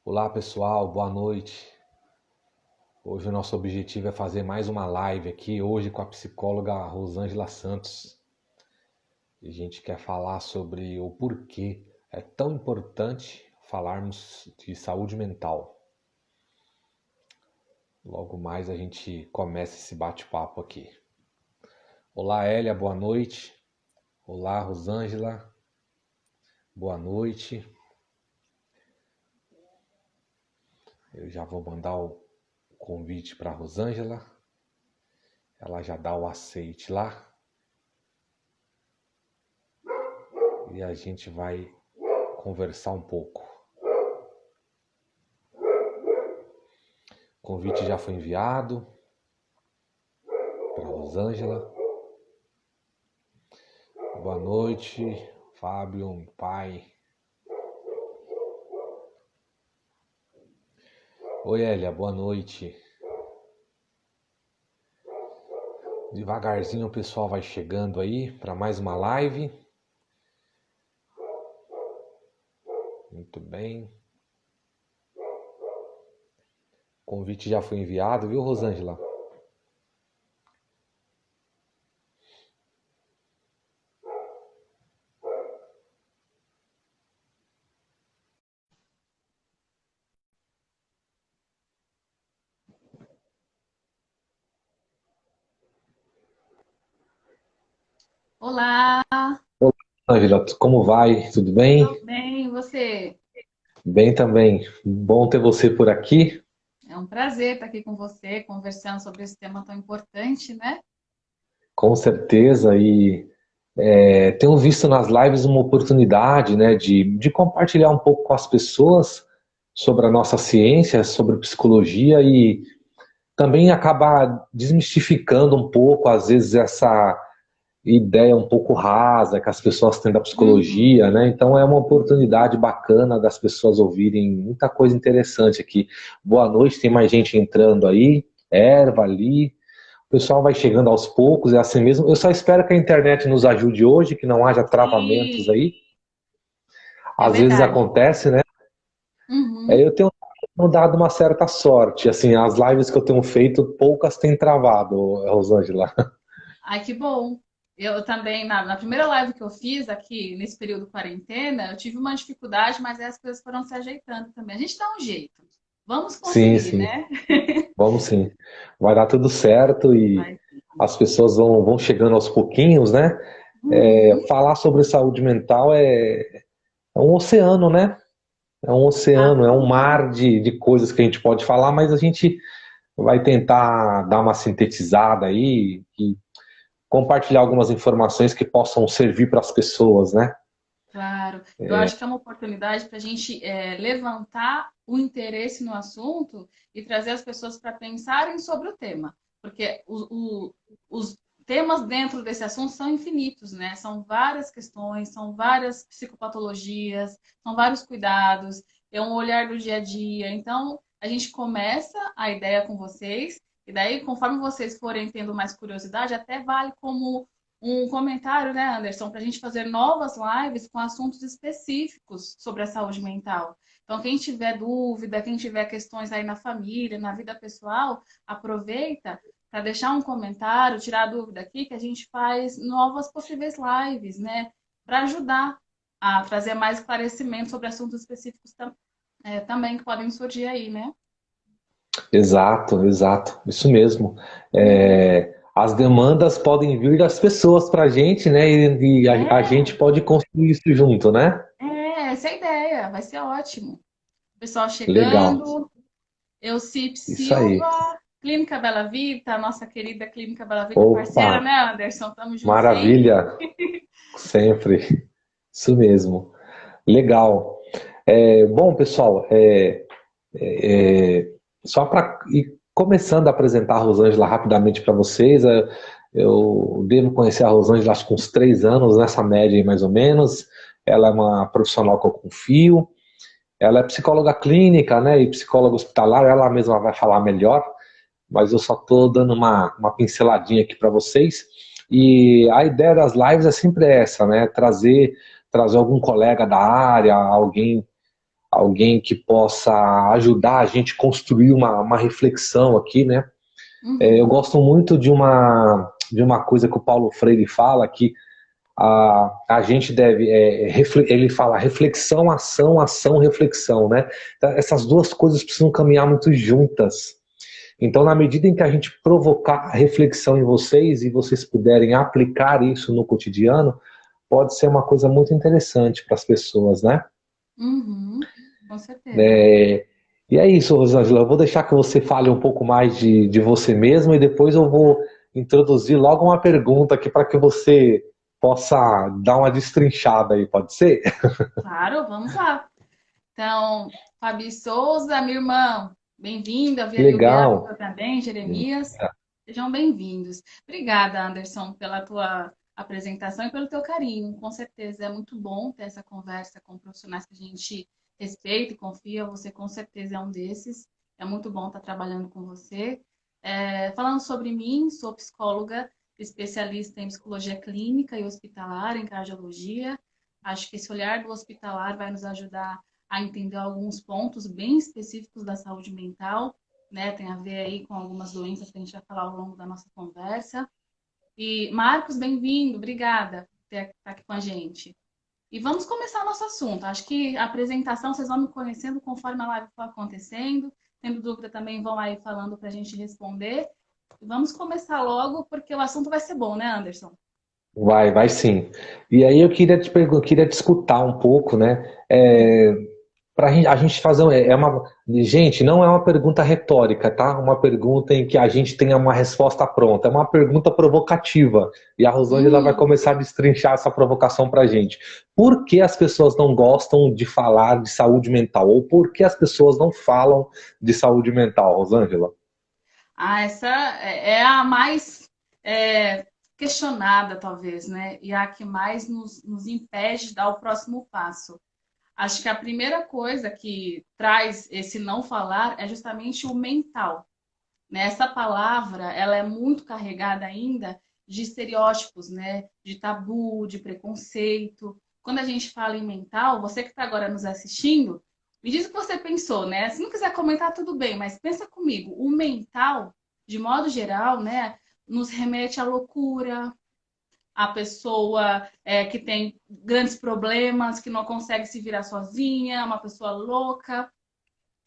Olá pessoal, boa noite. Hoje o nosso objetivo é fazer mais uma live aqui, hoje com a psicóloga Rosângela Santos. E a gente quer falar sobre o porquê é tão importante falarmos de saúde mental. Logo mais a gente começa esse bate-papo aqui. Olá Hélia, boa noite. Olá Rosângela, boa noite. Eu já vou mandar o convite para a Rosângela. Ela já dá o aceite lá. E a gente vai conversar um pouco. O convite já foi enviado para Rosângela. Boa noite, Fábio, pai. Oi, Elia, boa noite. Devagarzinho o pessoal vai chegando aí para mais uma live. Muito bem. O convite já foi enviado, viu, Rosângela? Olá, Olá, Rosângela, como vai? Tudo bem? tudo bem? E você? Bem também. Bom ter você por aqui. É um prazer estar aqui com você, conversando sobre esse tema tão importante, né? Com certeza. E tenho visto nas lives uma oportunidade, né, de compartilhar um pouco com as pessoas sobre a nossa ciência, sobre psicologia e também acabar desmistificando um pouco, às vezes, essa ideia um pouco rasa que as pessoas têm da Uhum. psicologia, né? Então é uma oportunidade bacana das pessoas ouvirem muita coisa interessante aqui. Boa noite, tem mais gente entrando aí, Erva ali. O pessoal vai chegando aos poucos, é assim mesmo. Eu só espero que a internet nos ajude hoje, que não haja travamentos Sim, aí. é Às vezes verdade. acontece, né? Uhum. Eu tenho dado uma certa sorte. Assim, as lives que eu tenho feito, poucas têm travado, Rosângela. Ai, que bom. Eu também, na primeira live que eu fiz aqui, nesse período de quarentena, eu tive uma dificuldade, mas aí as coisas foram se ajeitando também. A gente dá um jeito. Vamos Sim, conseguir, sim. né? Vamos sim. Vai dar tudo certo e Vai. as pessoas vão chegando aos pouquinhos, né? Uhum. Falar sobre saúde mental é um oceano, né? É um Ah, oceano, é um mar de coisas que a gente pode falar, mas a gente vai tentar dar uma sintetizada aí e compartilhar algumas informações que possam servir para as pessoas, né? claro, eu acho que é uma oportunidade para a gente levantar o interesse no assunto e trazer as pessoas para pensarem sobre o tema, porque os temas dentro desse assunto são infinitos, né? São várias questões, são várias psicopatologias, são vários cuidados, é um olhar do dia a dia. Então, a gente começa a ideia com vocês, e daí, conforme vocês forem tendo mais curiosidade, até vale como um comentário, né, Anderson, para a gente fazer novas lives com assuntos específicos sobre a saúde mental. Então, quem tiver dúvida, quem tiver questões aí na família, na vida pessoal, aproveita para deixar um comentário, tirar a dúvida aqui, que a gente faz novas possíveis lives, né, para ajudar a trazer mais esclarecimento sobre assuntos específicos também que podem surgir aí, né? Exato, exato, isso mesmo. Uhum. As demandas podem vir das pessoas para a gente, né? E a gente É, pode construir isso junto, né? essa é a ideia, vai ser ótimo. O pessoal Legal, chegando. Eucip isso aí. Silva, Clínica Bela Vita, nossa querida Clínica Bela Vita, Opa, parceira, né, Anderson? Tamo junto sempre. maravilha, sempre, isso mesmo. Legal. Bom, pessoal, só para ir começando a apresentar a Rosângela rapidamente para vocês, eu devo conhecer a Rosângela acho que uns 3 anos, nessa média aí mais ou menos. Ela é uma profissional que eu confio. Ela é psicóloga clínica, né, e psicóloga hospitalar, ela mesma vai falar melhor, mas eu só estou dando uma pinceladinha aqui para vocês. E a ideia das lives é sempre essa, né, trazer algum colega da área, alguém que possa ajudar a gente a construir uma reflexão aqui, né? Eu gosto muito de uma coisa que o Paulo Freire fala, que a gente deve, ele fala reflexão, ação, ação, reflexão, né? Então, essas duas coisas precisam caminhar muito juntas. Então, na medida em que a gente provocar reflexão em vocês e vocês puderem aplicar isso no cotidiano, pode ser uma coisa muito interessante para as pessoas, né? Com certeza. E é isso, Rosângela. Eu vou deixar que você fale um pouco mais de você mesma e depois eu vou introduzir logo uma pergunta aqui para que você possa dar uma destrinchada aí, pode ser? Claro, vamos lá. Então, Fabi Souza, minha irmã, bem-vinda. Vi o Legal. Bianca também, Jeremias. Sejam bem-vindos. Obrigada, Anderson, pela tua apresentação e pelo teu carinho. Com certeza é muito bom ter essa conversa com profissionais que a gente respeita e confia. Você com certeza é um desses. É muito bom estar trabalhando com você. Falando sobre mim, sou psicóloga, especialista em psicologia clínica e hospitalar, em cardiologia. Acho que esse olhar do hospitalar vai nos ajudar a entender alguns pontos bem específicos da saúde mental, né? Tem a ver aí com algumas doenças que a gente vai falar ao longo da nossa conversa. E Marcos, bem-vindo, obrigada por estar aqui com a gente. E vamos começar o nosso assunto. Acho que a apresentação vocês vão me conhecendo conforme a live for acontecendo. Tendo dúvida também vão aí falando para a gente responder. E vamos começar logo, porque o assunto vai ser bom, né, Anderson? Vai sim. E aí eu queria te escutar um pouco, né? Para a gente fazer gente, não é uma pergunta retórica, tá? Uma pergunta em que a gente tenha uma resposta pronta. É uma pergunta provocativa. E a Rosângela vai começar a destrinchar essa provocação para a gente. Por que as pessoas não gostam de falar de saúde mental? Ou por que as pessoas não falam de saúde mental, Rosângela? Essa é a mais questionada, talvez, né? E a que mais nos impede de dar o próximo passo. Acho que a primeira coisa que traz esse não falar é justamente o mental. Né? Essa palavra, ela é muito carregada ainda de estereótipos, né? De tabu, de preconceito. Quando a gente fala em mental, você que está agora nos assistindo, me diz o que você pensou, né? Se não quiser comentar, tudo bem, mas pensa comigo. O mental, de modo geral, né? Nos remete à loucura, a pessoa que tem grandes problemas, que não consegue se virar sozinha, uma pessoa louca.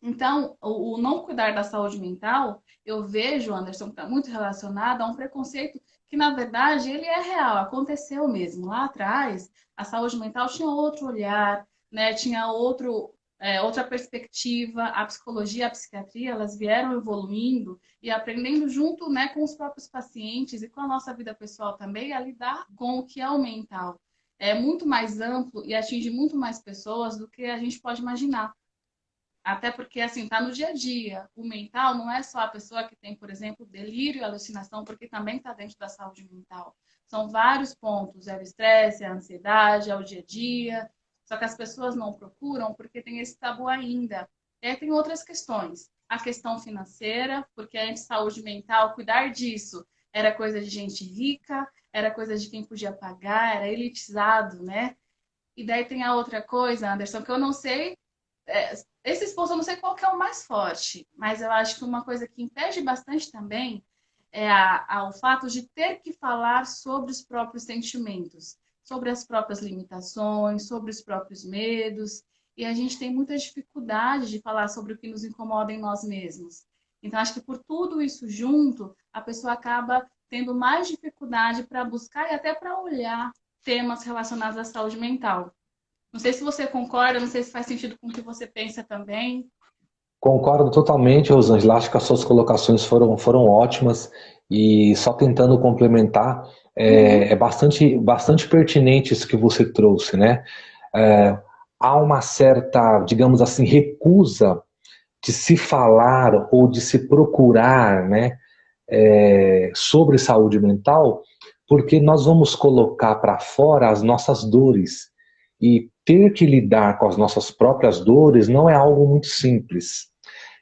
Então, o não cuidar da saúde mental, eu vejo, Anderson, que está muito relacionado a um preconceito que, na verdade, ele é real, aconteceu mesmo. Lá atrás, a saúde mental tinha outro olhar, né? Tinha outra perspectiva. A psicologia, a psiquiatria, elas vieram evoluindo e aprendendo junto, né, com os próprios pacientes e com a nossa vida pessoal também, a lidar com o que é o mental. É muito mais amplo e atinge muito mais pessoas do que a gente pode imaginar. Até porque, assim, tá no dia a dia. O mental não é só a pessoa que tem, por exemplo, delírio e alucinação, porque também está dentro da saúde mental. São vários pontos. É o estresse, é a ansiedade, é o dia a dia. Só que as pessoas não procuram porque tem esse tabu ainda. E aí tem outras questões. A questão financeira, porque antes saúde mental, cuidar disso era coisa de gente rica, era coisa de quem podia pagar, era elitizado, né? E daí tem a outra coisa, Anderson, que eu não sei esse esforço eu não sei qual que é o mais forte, mas eu acho que uma coisa que impede bastante também é o fato de ter que falar sobre os próprios sentimentos, sobre as próprias limitações, sobre os próprios medos, e a gente tem muita dificuldade de falar sobre o que nos incomoda em nós mesmos. Então, acho que por tudo isso junto, a pessoa acaba tendo mais dificuldade para buscar e até para olhar temas relacionados à saúde mental. Não sei se você concorda, não sei se faz sentido com o que você pensa também. Concordo totalmente, Rosângela. Acho que as suas colocações foram ótimas e só tentando complementar, é bastante pertinente isso que você trouxe, né? Há uma certa, digamos assim, recusa de se falar ou de se procurar, né, sobre saúde mental, porque nós vamos colocar para fora as nossas dores. E ter que lidar com as nossas próprias dores não é algo muito simples.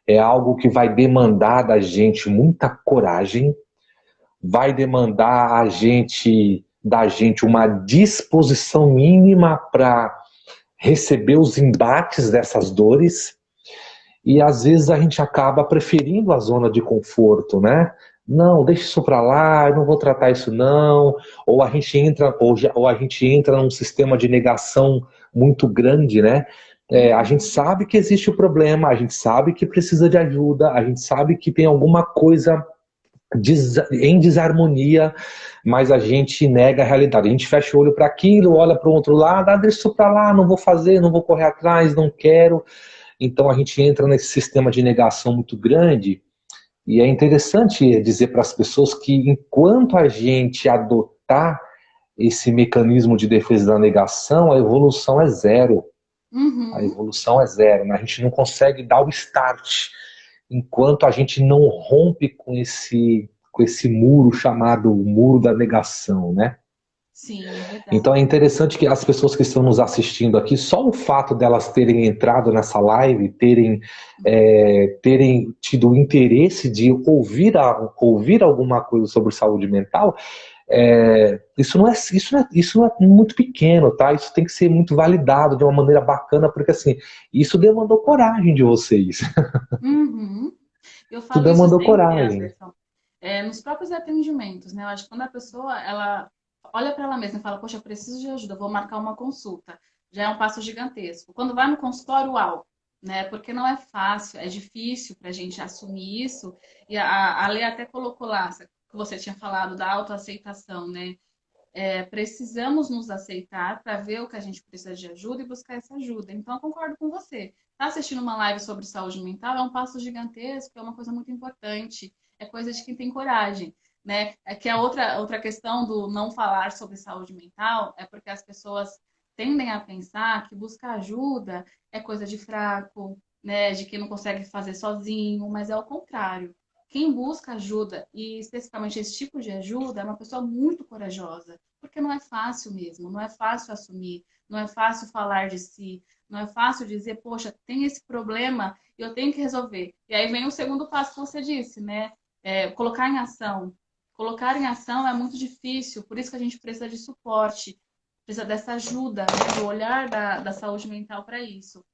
É algo que vai demandar da gente coragem, vai demandar da gente uma disposição mínima para receber os embates dessas dores, e às vezes a gente acaba preferindo a zona de conforto, né? Não, deixa isso para lá, eu não vou tratar isso não. Ou a gente entra, ou a gente entra num sistema de negação muito grande, né? A gente sabe que existe o problema, a gente sabe que precisa de ajuda, a gente sabe que tem alguma coisa em desarmonia, mas a gente nega a realidade. A gente fecha o olho para aquilo, olha para o outro lado, deixa isso para lá, não vou fazer, não vou correr atrás, não quero. Então a gente entra nesse sistema de negação muito grande, e é interessante dizer para as pessoas que enquanto a gente adotar esse mecanismo de defesa da negação, a evolução é zero. A Uhum. evolução é zero, né? A gente não consegue dar o start enquanto a gente não rompe com esse muro chamado muro da negação, né? Sim, é verdade. Então é interessante que as pessoas que estão nos assistindo aqui, só o fato delas terem entrado nessa live, terem tido o interesse de ouvir alguma coisa sobre saúde mental, isso não é muito pequeno, tá? Isso tem que ser muito validado de uma maneira bacana, porque assim, isso demandou coragem de vocês. Uhum. Eu Isso falo isso demandou sempre, coragem. Anderson. Nos próprios atendimentos, né? Eu acho que quando a pessoa, ela olha para ela mesma e fala, poxa, eu preciso de ajuda, vou marcar uma consulta. Já é um passo gigantesco. Quando vai no consultório, uau, né? Porque não é fácil, é difícil para a gente assumir isso. E a Lê até colocou lá, que você tinha falado da autoaceitação, né? Precisamos nos aceitar para ver o que a gente precisa de ajuda e buscar essa ajuda. Então, eu concordo com você. Tá assistindo uma live sobre saúde mental é um passo gigantesco, é uma coisa muito importante, é coisa de quem tem coragem, né? É que a outra questão do não falar sobre saúde mental é porque as pessoas tendem a pensar que buscar ajuda é coisa de fraco, né? De quem não consegue fazer sozinho, mas é o contrário. Quem busca ajuda, e especificamente esse tipo de ajuda, é uma pessoa muito corajosa, porque não é fácil mesmo, não é fácil assumir, não é fácil falar de si, não é fácil dizer, poxa, tem esse problema e eu tenho que resolver. E aí vem o segundo passo que você disse, né? Colocar em ação. Colocar em ação é muito difícil, por isso que a gente precisa de suporte, precisa dessa ajuda, né? Do olhar da saúde mental para isso.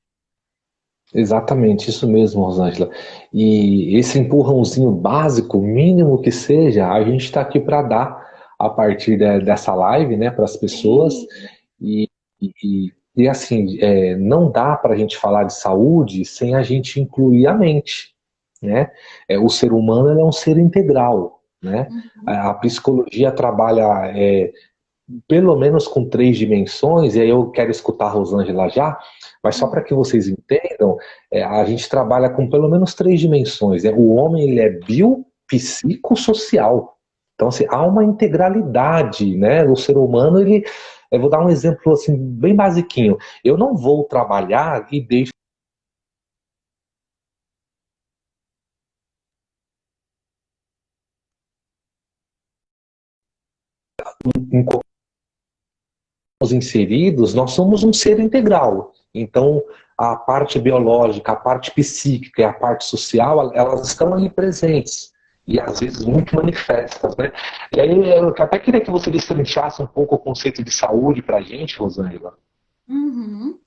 Exatamente, isso mesmo, Rosângela. E esse empurrãozinho básico, mínimo que seja, a gente está aqui para dar a partir dessa live, né, para as pessoas. Sim. E, e assim, não dá para a gente falar de saúde sem a gente incluir a mente, né? O ser humano ele é um ser integral, né? Uhum. A psicologia trabalha pelo menos com três dimensões, e aí eu quero escutar a Rosângela já, mas só para Uhum. que vocês entendam, a gente trabalha com pelo menos três dimensões, né? O homem ele é biopsicossocial. Então, assim, há uma integralidade, né? O ser humano, ele. Eu vou dar um exemplo assim, bem basiquinho. Eu não vou trabalhar e deixo inseridos, nós somos um ser integral. Então, a parte biológica, a parte psíquica e a parte social, elas estão ali presentes. E às vezes muito manifestas, né? E aí eu até queria que você destrinchasse um pouco o conceito de saúde para a gente, Rosângela. Uhum.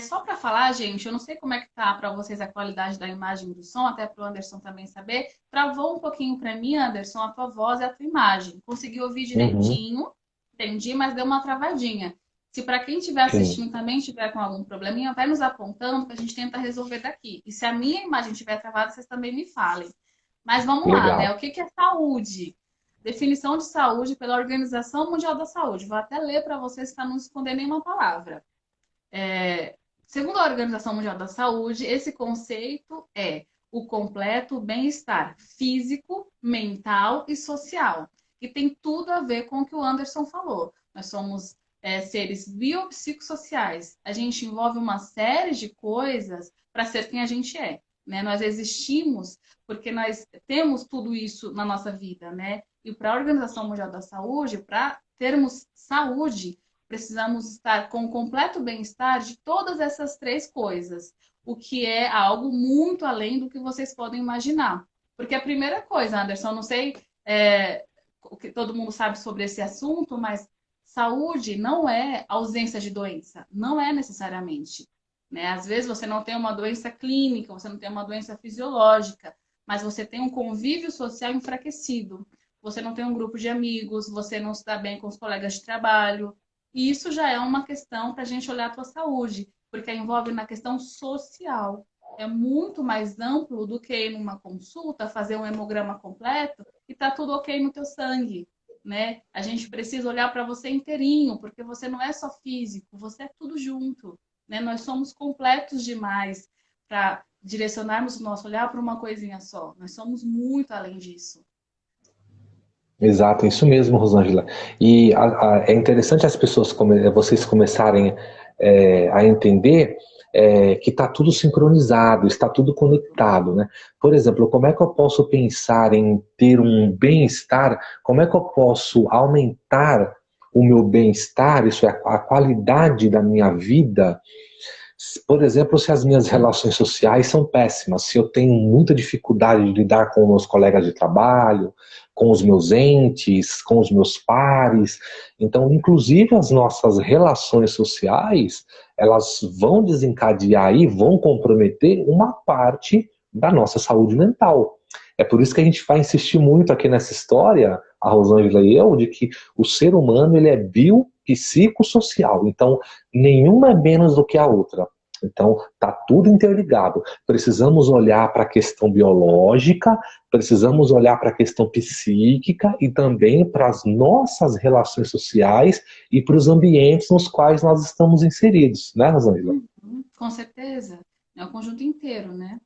Só para falar, gente, eu não sei como é que tá para vocês a qualidade da imagem e do som, até para o Anderson também saber. Travou um pouquinho para mim, Anderson, a tua voz e a tua imagem. Consegui ouvir Uhum, direitinho, entendi, mas deu uma travadinha. Se para quem estiver sim, assistindo também estiver com algum probleminha, vai nos apontando que a gente tenta resolver daqui. E se a minha imagem estiver travada, vocês também me falem. Mas vamos lá, né? O legal. que que é saúde? Definição de saúde pela Organização Mundial da Saúde. Vou até ler para vocês para não esconder nenhuma palavra. Segundo a Organização Mundial da Saúde, esse conceito é o completo bem-estar físico, mental e social. E tem tudo a ver com o que o Anderson falou. Nós somos seres biopsicossociais. A gente envolve uma série de coisas para ser quem a gente é. Né? Nós existimos porque nós temos tudo isso na nossa vida. Né? E para a Organização Mundial da Saúde, para termos saúde, precisamos estar com o completo bem-estar de todas essas três coisas, o que é algo muito além do que vocês podem imaginar. Porque a primeira coisa, Anderson, não sei o que todo mundo sabe sobre esse assunto, mas saúde não é ausência de doença, não é necessariamente, né? Às vezes você não tem uma doença clínica, você não tem uma doença fisiológica, mas você tem um convívio social enfraquecido. Você não tem um grupo de amigos, você não se dá bem com os colegas de trabalho. E isso já é uma questão para a gente olhar a tua saúde, porque envolve na questão social. É muito mais amplo do que ir numa consulta, fazer um hemograma completo e tá tudo ok no teu sangue, né? A gente precisa olhar para você inteirinho, porque você não é só físico, você é tudo junto, né? Nós somos completos demais para direcionarmos o nosso olhar para uma coisinha só. Nós somos muito além disso. Exato, isso mesmo, Rosângela. E é interessante as pessoas, vocês começarem a entender que está tudo sincronizado, está tudo conectado, né? Por exemplo, como é que eu posso pensar em ter um bem-estar? Como é que eu posso aumentar o meu bem-estar, isso é, a qualidade da minha vida? Por exemplo, se as minhas relações sociais são péssimas, se eu tenho muita dificuldade de lidar com meus colegas de trabalho, com os meus entes, com os meus pares, então, inclusive as nossas relações sociais, elas vão desencadear e vão comprometer uma parte da nossa saúde mental. É por isso que a gente vai insistir muito aqui nessa história, a Rosângela e eu, de que o ser humano ele é biopsicossocial. Então, nenhuma é menos do que a outra. Então, está tudo interligado. Precisamos olhar para a questão biológica, precisamos olhar para a questão psíquica e também para as nossas relações sociais e para os ambientes nos quais nós estamos inseridos, né, Rosângela? Com certeza. É o conjunto inteiro, né?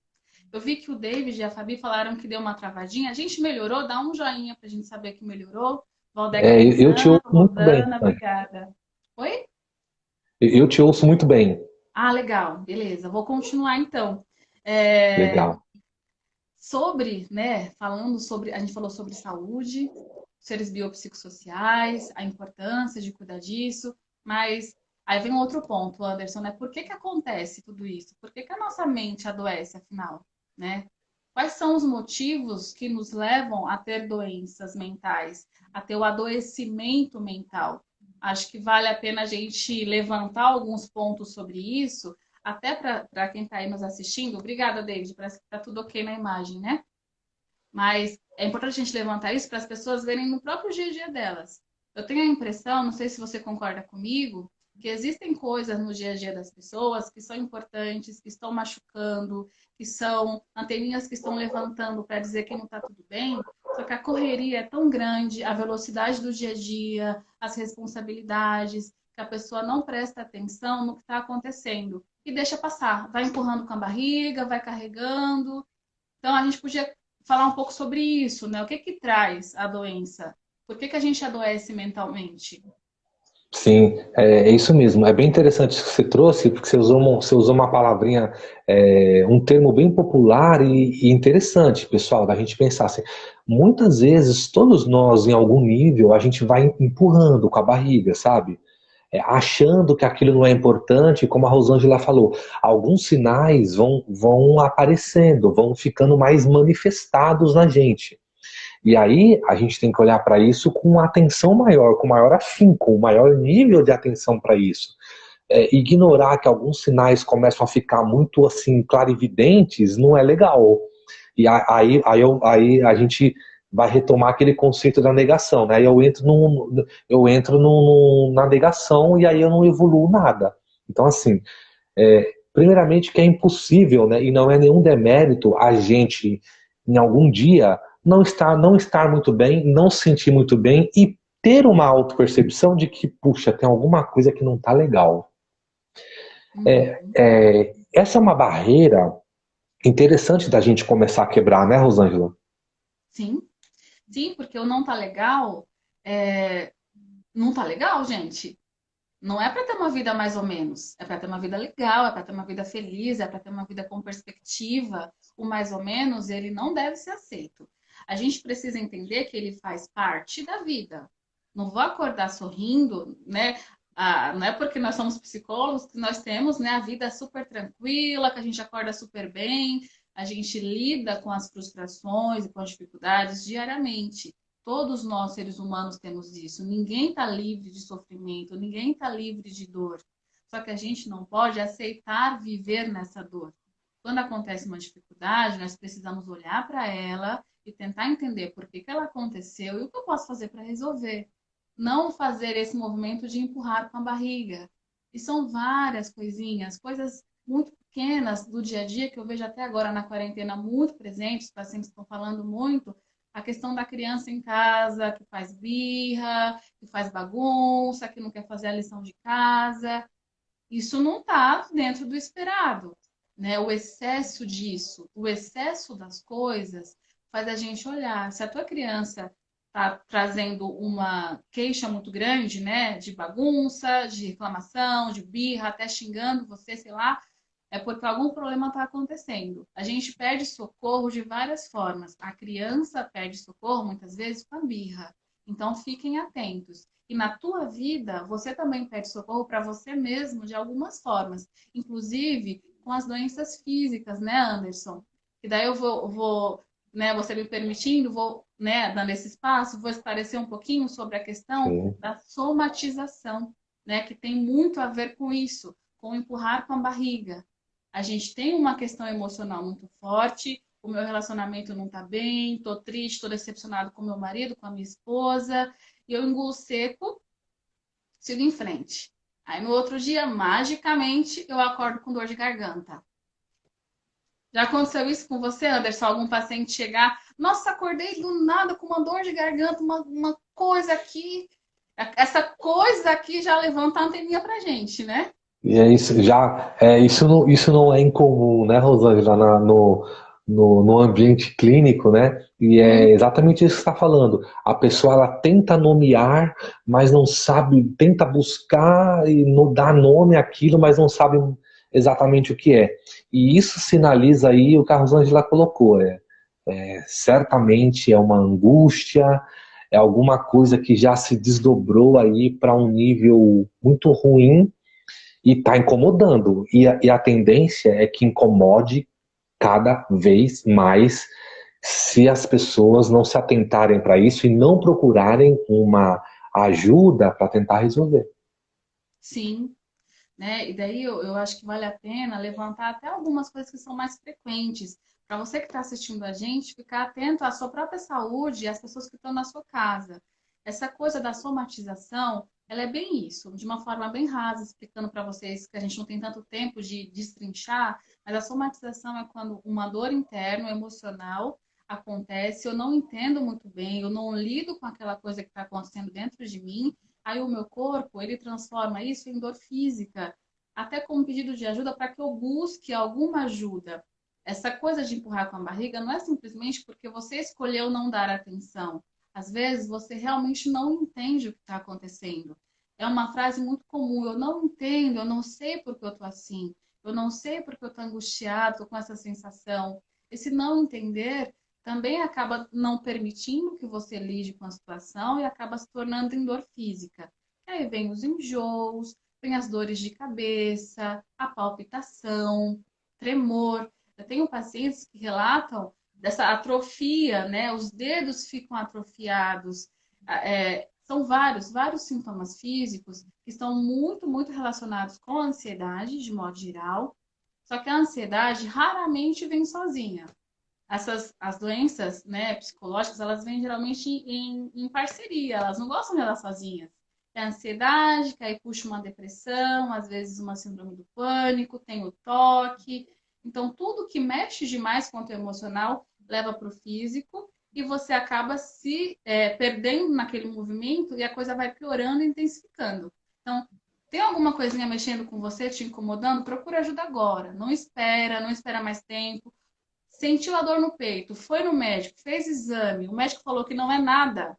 Eu vi que o David e a Fabi falaram que deu uma travadinha. A gente melhorou? Dá um joinha para a gente saber que melhorou. Valdeca Eu te pensando, ouço muito bem. Rosana, obrigada. Oi? Eu te ouço muito bem. Ah, legal, beleza. Vou continuar então. É, Legal. sobre, né, falando sobre, a gente falou sobre saúde, seres biopsicossociais, a importância de cuidar disso, mas aí vem um outro ponto, Anderson, né? Por que que acontece tudo isso? Por que que a nossa mente adoece, afinal, né? Quais são os motivos que nos levam a ter doenças mentais, a ter o adoecimento mental? Acho que vale a pena a gente levantar alguns pontos sobre isso, até para quem está aí nos assistindo. Obrigada, David, parece que está tudo ok na imagem, né? Mas é importante a gente levantar isso para as pessoas verem no próprio dia a dia delas. Eu tenho a impressão, não sei se você concorda comigo, que existem coisas no dia a dia das pessoas que são importantes, que estão machucando, que são anteninhas que estão levantando para dizer que não está tudo bem, só que a correria é tão grande, a velocidade do dia a dia, as responsabilidades, que a pessoa não presta atenção no que está acontecendo e deixa passar, vai empurrando com a barriga, vai carregando. Então a gente podia falar um pouco sobre isso, né? O que que traz a doença? Por que que a gente adoece mentalmente? Sim, é isso mesmo. É bem interessante isso que você trouxe, porque você usou uma palavrinha, um termo bem popular e interessante, pessoal, da gente pensar assim. Muitas vezes, todos nós, em algum nível, a gente vai empurrando com a barriga, sabe? Achando que aquilo não é importante, como a Rosângela falou, alguns sinais vão aparecendo, vão ficando mais manifestados na gente. E aí a gente tem que olhar para isso com uma atenção maior, com maior afinco, um maior nível de atenção para isso. Ignorar que alguns sinais começam a ficar muito assim clarividentes não é legal. E aí a gente vai retomar aquele conceito da negação, né? Aí na negação e aí eu não evoluo nada. Então assim, primeiramente que é impossível, né? E não é nenhum demérito a gente em algum dia não estar muito bem, não se sentir muito bem e ter uma autopercepção de que, puxa, tem alguma coisa que não está legal. Uhum. Essa é uma barreira interessante da gente começar a quebrar, né, Rosângela? Sim, sim, porque o não tá legal, é... não tá legal, gente. Não é para ter uma vida mais ou menos, é para ter uma vida legal, é para ter uma vida feliz, é para ter uma vida com perspectiva. O mais ou menos, ele não deve ser aceito. A gente precisa entender que ele faz parte da vida. Não vou acordar sorrindo, né? Ah, não é porque nós somos psicólogos que nós temos, né, a vida super tranquila, que a gente acorda super bem, a gente lida com as frustrações e com as dificuldades diariamente. Todos nós, seres humanos, temos isso. Ninguém está livre de sofrimento, ninguém está livre de dor. Só que a gente não pode aceitar viver nessa dor. Quando acontece uma dificuldade, nós precisamos olhar para ela e tentar entender por que ela aconteceu e o que eu posso fazer para resolver. Não fazer esse movimento de empurrar com a barriga. E são várias coisinhas, coisas muito pequenas do dia a dia que eu vejo até agora na quarentena muito presentes, os pacientes estão falando muito, a questão da criança em casa que faz birra, que faz bagunça, que não quer fazer a lição de casa. Isso não está dentro do esperado, né? O excesso disso, o excesso das coisas faz a gente olhar. Se a tua criança está trazendo uma queixa muito grande, né, de bagunça, de reclamação, de birra, até xingando você, sei lá, é porque algum problema está acontecendo. A gente pede socorro de várias formas. A criança pede socorro muitas vezes com a birra. Então fiquem atentos. E na tua vida, você também pede socorro para você mesmo de algumas formas, inclusive com as doenças físicas, né, Anderson? E daí eu vou, né, você me permitindo, vou, né, dando esse espaço, vou esclarecer um pouquinho sobre a questão Sim. da somatização, né, que tem muito a ver com isso, com empurrar com a barriga. A gente tem uma questão emocional muito forte, o meu relacionamento não tá bem, tô triste, tô decepcionado com meu marido, com a minha esposa, e eu engulo seco, sigo em frente. Aí no outro dia, magicamente, eu acordo com dor de garganta. Já aconteceu isso com você, Anderson? Algum paciente chegar, nossa, acordei do nada com uma dor de garganta, uma coisa aqui. Essa coisa aqui já levanta a anteninha pra gente, né? E é isso, isso não é incomum, né, Rosângela, no ambiente clínico, né? E é exatamente isso que você está falando. A pessoa ela tenta nomear, mas não sabe, tenta buscar e não dá nome àquilo, mas não sabe exatamente o que é. E isso sinaliza aí o que a Rosângela colocou. Certamente é uma angústia, é alguma coisa que já se desdobrou aí para um nível muito ruim e está incomodando. E a tendência é que incomode cada vez mais se as pessoas não se atentarem para isso e não procurarem uma ajuda para tentar resolver. Sim, né? E daí eu acho que vale a pena levantar até algumas coisas que são mais frequentes. Para você que está assistindo a gente, ficar atento à sua própria saúde e às pessoas que estão na sua casa. Essa coisa da somatização, ela é bem isso, de uma forma bem rasa, explicando para vocês que a gente não tem tanto tempo de destrinchar, mas a somatização é quando uma dor interna, emocional, acontece, eu não entendo muito bem, eu não lido com aquela coisa que está acontecendo dentro de mim, aí o meu corpo, ele transforma isso em dor física, até com um pedido de ajuda para que eu busque alguma ajuda. Essa coisa de empurrar com a barriga não é simplesmente porque você escolheu não dar atenção. Às vezes você realmente não entende o que está acontecendo. É uma frase muito comum. Eu não entendo, eu não sei por que eu estou assim. Eu não sei porque eu estou angustiado, estou com essa sensação. Esse não entender também acaba não permitindo que você lide com a situação e acaba se tornando em dor física. E aí vem os enjoos, vem as dores de cabeça, a palpitação, tremor. Eu tenho pacientes que relatam dessa atrofia, né? Os dedos ficam atrofiados. São vários sintomas físicos que estão muito relacionados com a ansiedade, de modo geral. Só que a ansiedade raramente vem sozinha. As doenças, né, psicológicas, elas vêm geralmente em parceria, elas não gostam de andar sozinhas. É a ansiedade, que aí puxa uma depressão, às vezes uma síndrome do pânico, tem o toque. Então, tudo que mexe demais com o teu emocional leva para o físico e você acaba se perdendo naquele movimento e a coisa vai piorando e intensificando. Então, tem alguma coisinha mexendo com você, te incomodando? Procura ajuda agora. Não espera mais tempo. Sentiu a dor no peito, foi no médico, fez exame, o médico falou que não é nada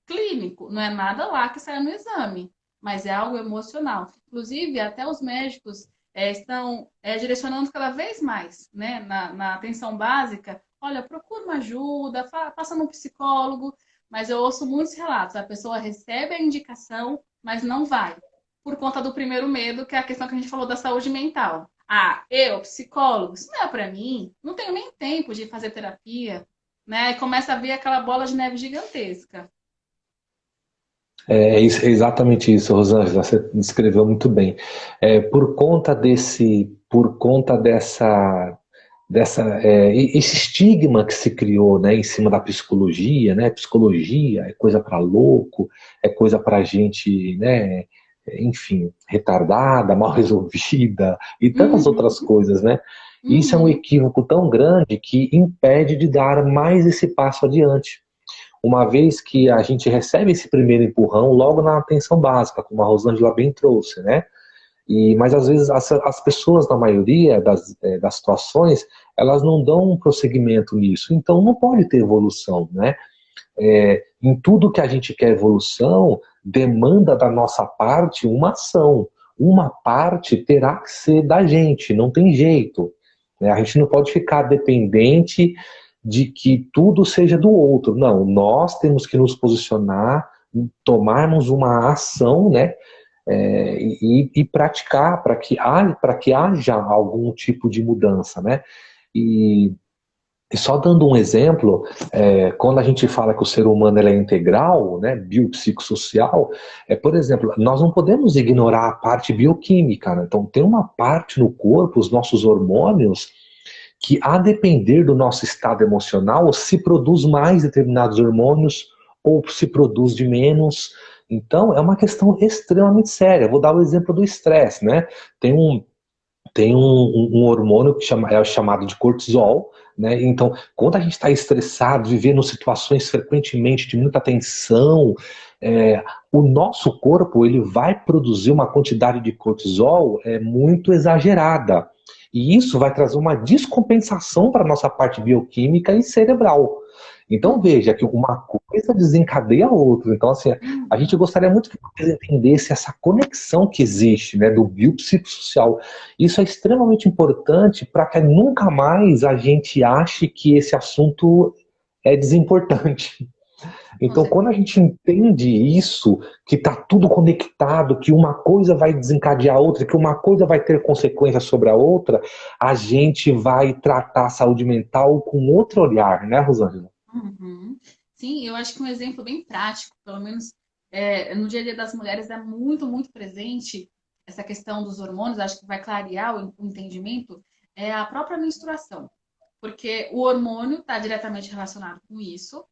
clínico, não é nada lá que saiu no exame, mas é algo emocional. Inclusive, até os médicos estão direcionando cada vez mais, né, na atenção básica. Olha, procura uma ajuda, passa no psicólogo, mas eu ouço muitos relatos. A pessoa recebe a indicação, mas não vai, por conta do primeiro medo, que é a questão que a gente falou da saúde mental. Ah, eu, psicólogo, isso não é para mim, não tenho nem tempo de fazer terapia. né? E começa a vir aquela bola de neve gigantesca. É exatamente isso, Rosângela, você descreveu muito bem. Por conta esse estigma que se criou, né, em cima da psicologia, né? Psicologia é coisa para louco, é coisa para gente, né, enfim, retardada, mal resolvida e tantas outras Uhum, coisas, né? Isso é um uhum. equívoco tão grande que impede de dar mais esse passo adiante. Uma vez que a gente recebe esse primeiro empurrão logo na atenção básica, como a Rosângela bem trouxe, né? Mas às vezes as pessoas, na maioria das situações, elas não dão um prosseguimento nisso, então não pode ter evolução, né? Em tudo que a gente quer evolução, demanda da nossa parte uma ação. Uma parte terá que ser da gente, não tem jeito, né? A gente não pode ficar dependente de que tudo seja do outro. Não, nós temos que nos posicionar, tomarmos uma ação, né? E praticar para que haja algum tipo de mudança, né? E, e só dando um exemplo, quando a gente fala que o ser humano ele é integral, né, biopsicossocial, por exemplo, nós não podemos ignorar a parte bioquímica, né? Então tem uma parte no corpo, os nossos hormônios, que a depender do nosso estado emocional, se produz mais determinados hormônios ou se produz de menos. Então, é uma questão extremamente séria. Vou dar o exemplo do estresse, né? Tem um, tem um hormônio que é o chamado de cortisol, né? Então, quando a gente está estressado, vivendo situações frequentemente de muita tensão, o nosso corpo ele vai produzir uma quantidade de cortisol muito exagerada. E isso vai trazer uma descompensação para a nossa parte bioquímica e cerebral. Então veja que uma coisa desencadeia a outra. Então, assim, a gente Uhum. gostaria muito que vocês entendessem essa conexão que existe, né, do biopsicossocial. Isso é extremamente importante para que nunca mais a gente ache que esse assunto é desimportante. Com Então, quando a certeza. gente entende isso, que está tudo conectado, que uma coisa vai desencadear a outra, que uma coisa vai ter consequência sobre a outra, a gente vai tratar a saúde mental com outro olhar, né, Rosângela? Uhum. Sim, eu acho que um exemplo bem prático, pelo menos no dia a dia das mulheres, é muito, muito presente essa questão dos hormônios, acho que vai clarear o entendimento, é a própria menstruação. Porque o hormônio está diretamente relacionado com isso,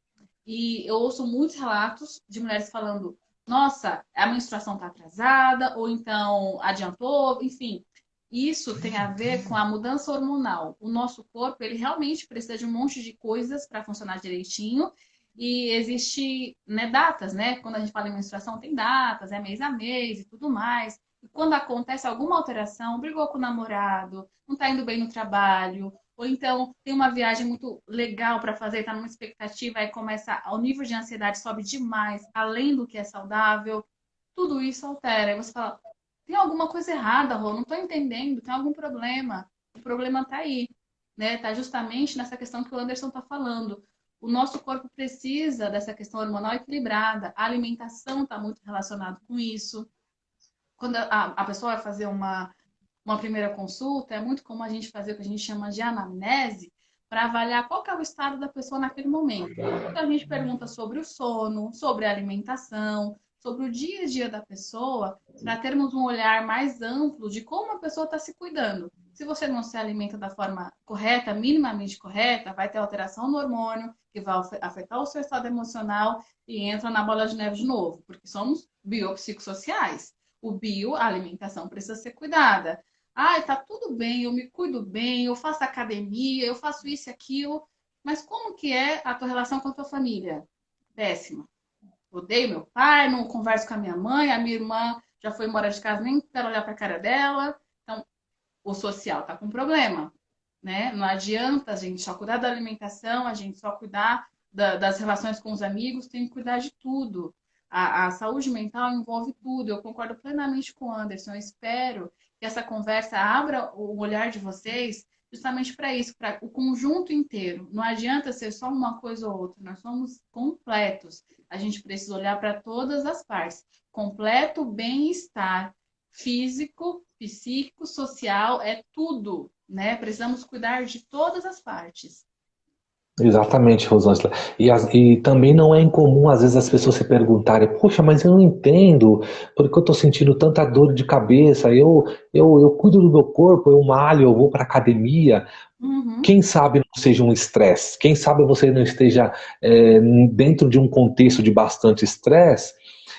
e eu ouço muitos relatos de mulheres falando: nossa, a menstruação está atrasada, ou então adiantou, enfim. Isso tem a ver com a mudança hormonal. O nosso corpo, ele realmente precisa de um monte de coisas para funcionar direitinho. E existe, né, datas, né? Quando a gente fala em menstruação, tem datas, é mês a mês e tudo mais. E quando acontece alguma alteração, brigou com o namorado, não está indo bem no trabalho, ou então tem uma viagem muito legal para fazer, está numa expectativa, aí começa, o nível de ansiedade sobe demais, além do que é saudável, tudo isso altera. Aí você fala, tem alguma coisa errada, Rô, não estou entendendo, tem algum problema. O problema está aí, né? Está justamente nessa questão que o Anderson está falando. O nosso corpo precisa dessa questão hormonal equilibrada. A alimentação está muito relacionada com isso. Quando a pessoa vai fazer uma primeira consulta, é muito comum a gente fazer o que a gente chama de anamnese para avaliar qual que é o estado da pessoa naquele momento. Então, a gente pergunta sobre o sono, sobre a alimentação, sobre o dia a dia da pessoa, para termos um olhar mais amplo de como a pessoa está se cuidando. Se você não se alimenta da forma correta, minimamente correta, vai ter alteração no hormônio, que vai afetar o seu estado emocional e entra na bola de neve de novo, porque somos biopsicossociais. O bio, a alimentação precisa ser cuidada. Ai, tá tudo bem, eu me cuido bem, eu faço academia, eu faço isso e aquilo, mas como que é a tua relação com a tua família? Péssima. Odeio meu pai, não converso com a minha irmã já foi embora de casa, nem quero olhar para a cara dela. Então, o social tá com problema, né? Não adianta a gente só cuidar da alimentação, a gente só cuidar das relações com os amigos, tem que cuidar de tudo. A saúde mental envolve tudo. Eu concordo plenamente com o Anderson. Eu espero que essa conversa abra o olhar de vocês justamente para isso, para o conjunto inteiro. Não adianta ser só uma coisa ou outra, nós somos completos. A gente precisa olhar para todas as partes. Completo bem-estar físico, psíquico, social, é tudo, né? Precisamos cuidar de todas as partes. Exatamente, Rosângela. E também não é incomum, às vezes, as pessoas se perguntarem: poxa, mas eu não entendo porque eu estou sentindo tanta dor de cabeça. Eu cuido do meu corpo, eu malho, eu vou para academia. Uhum, Quem sabe não seja um estresse? Quem sabe você não esteja é, dentro de um contexto de bastante estresse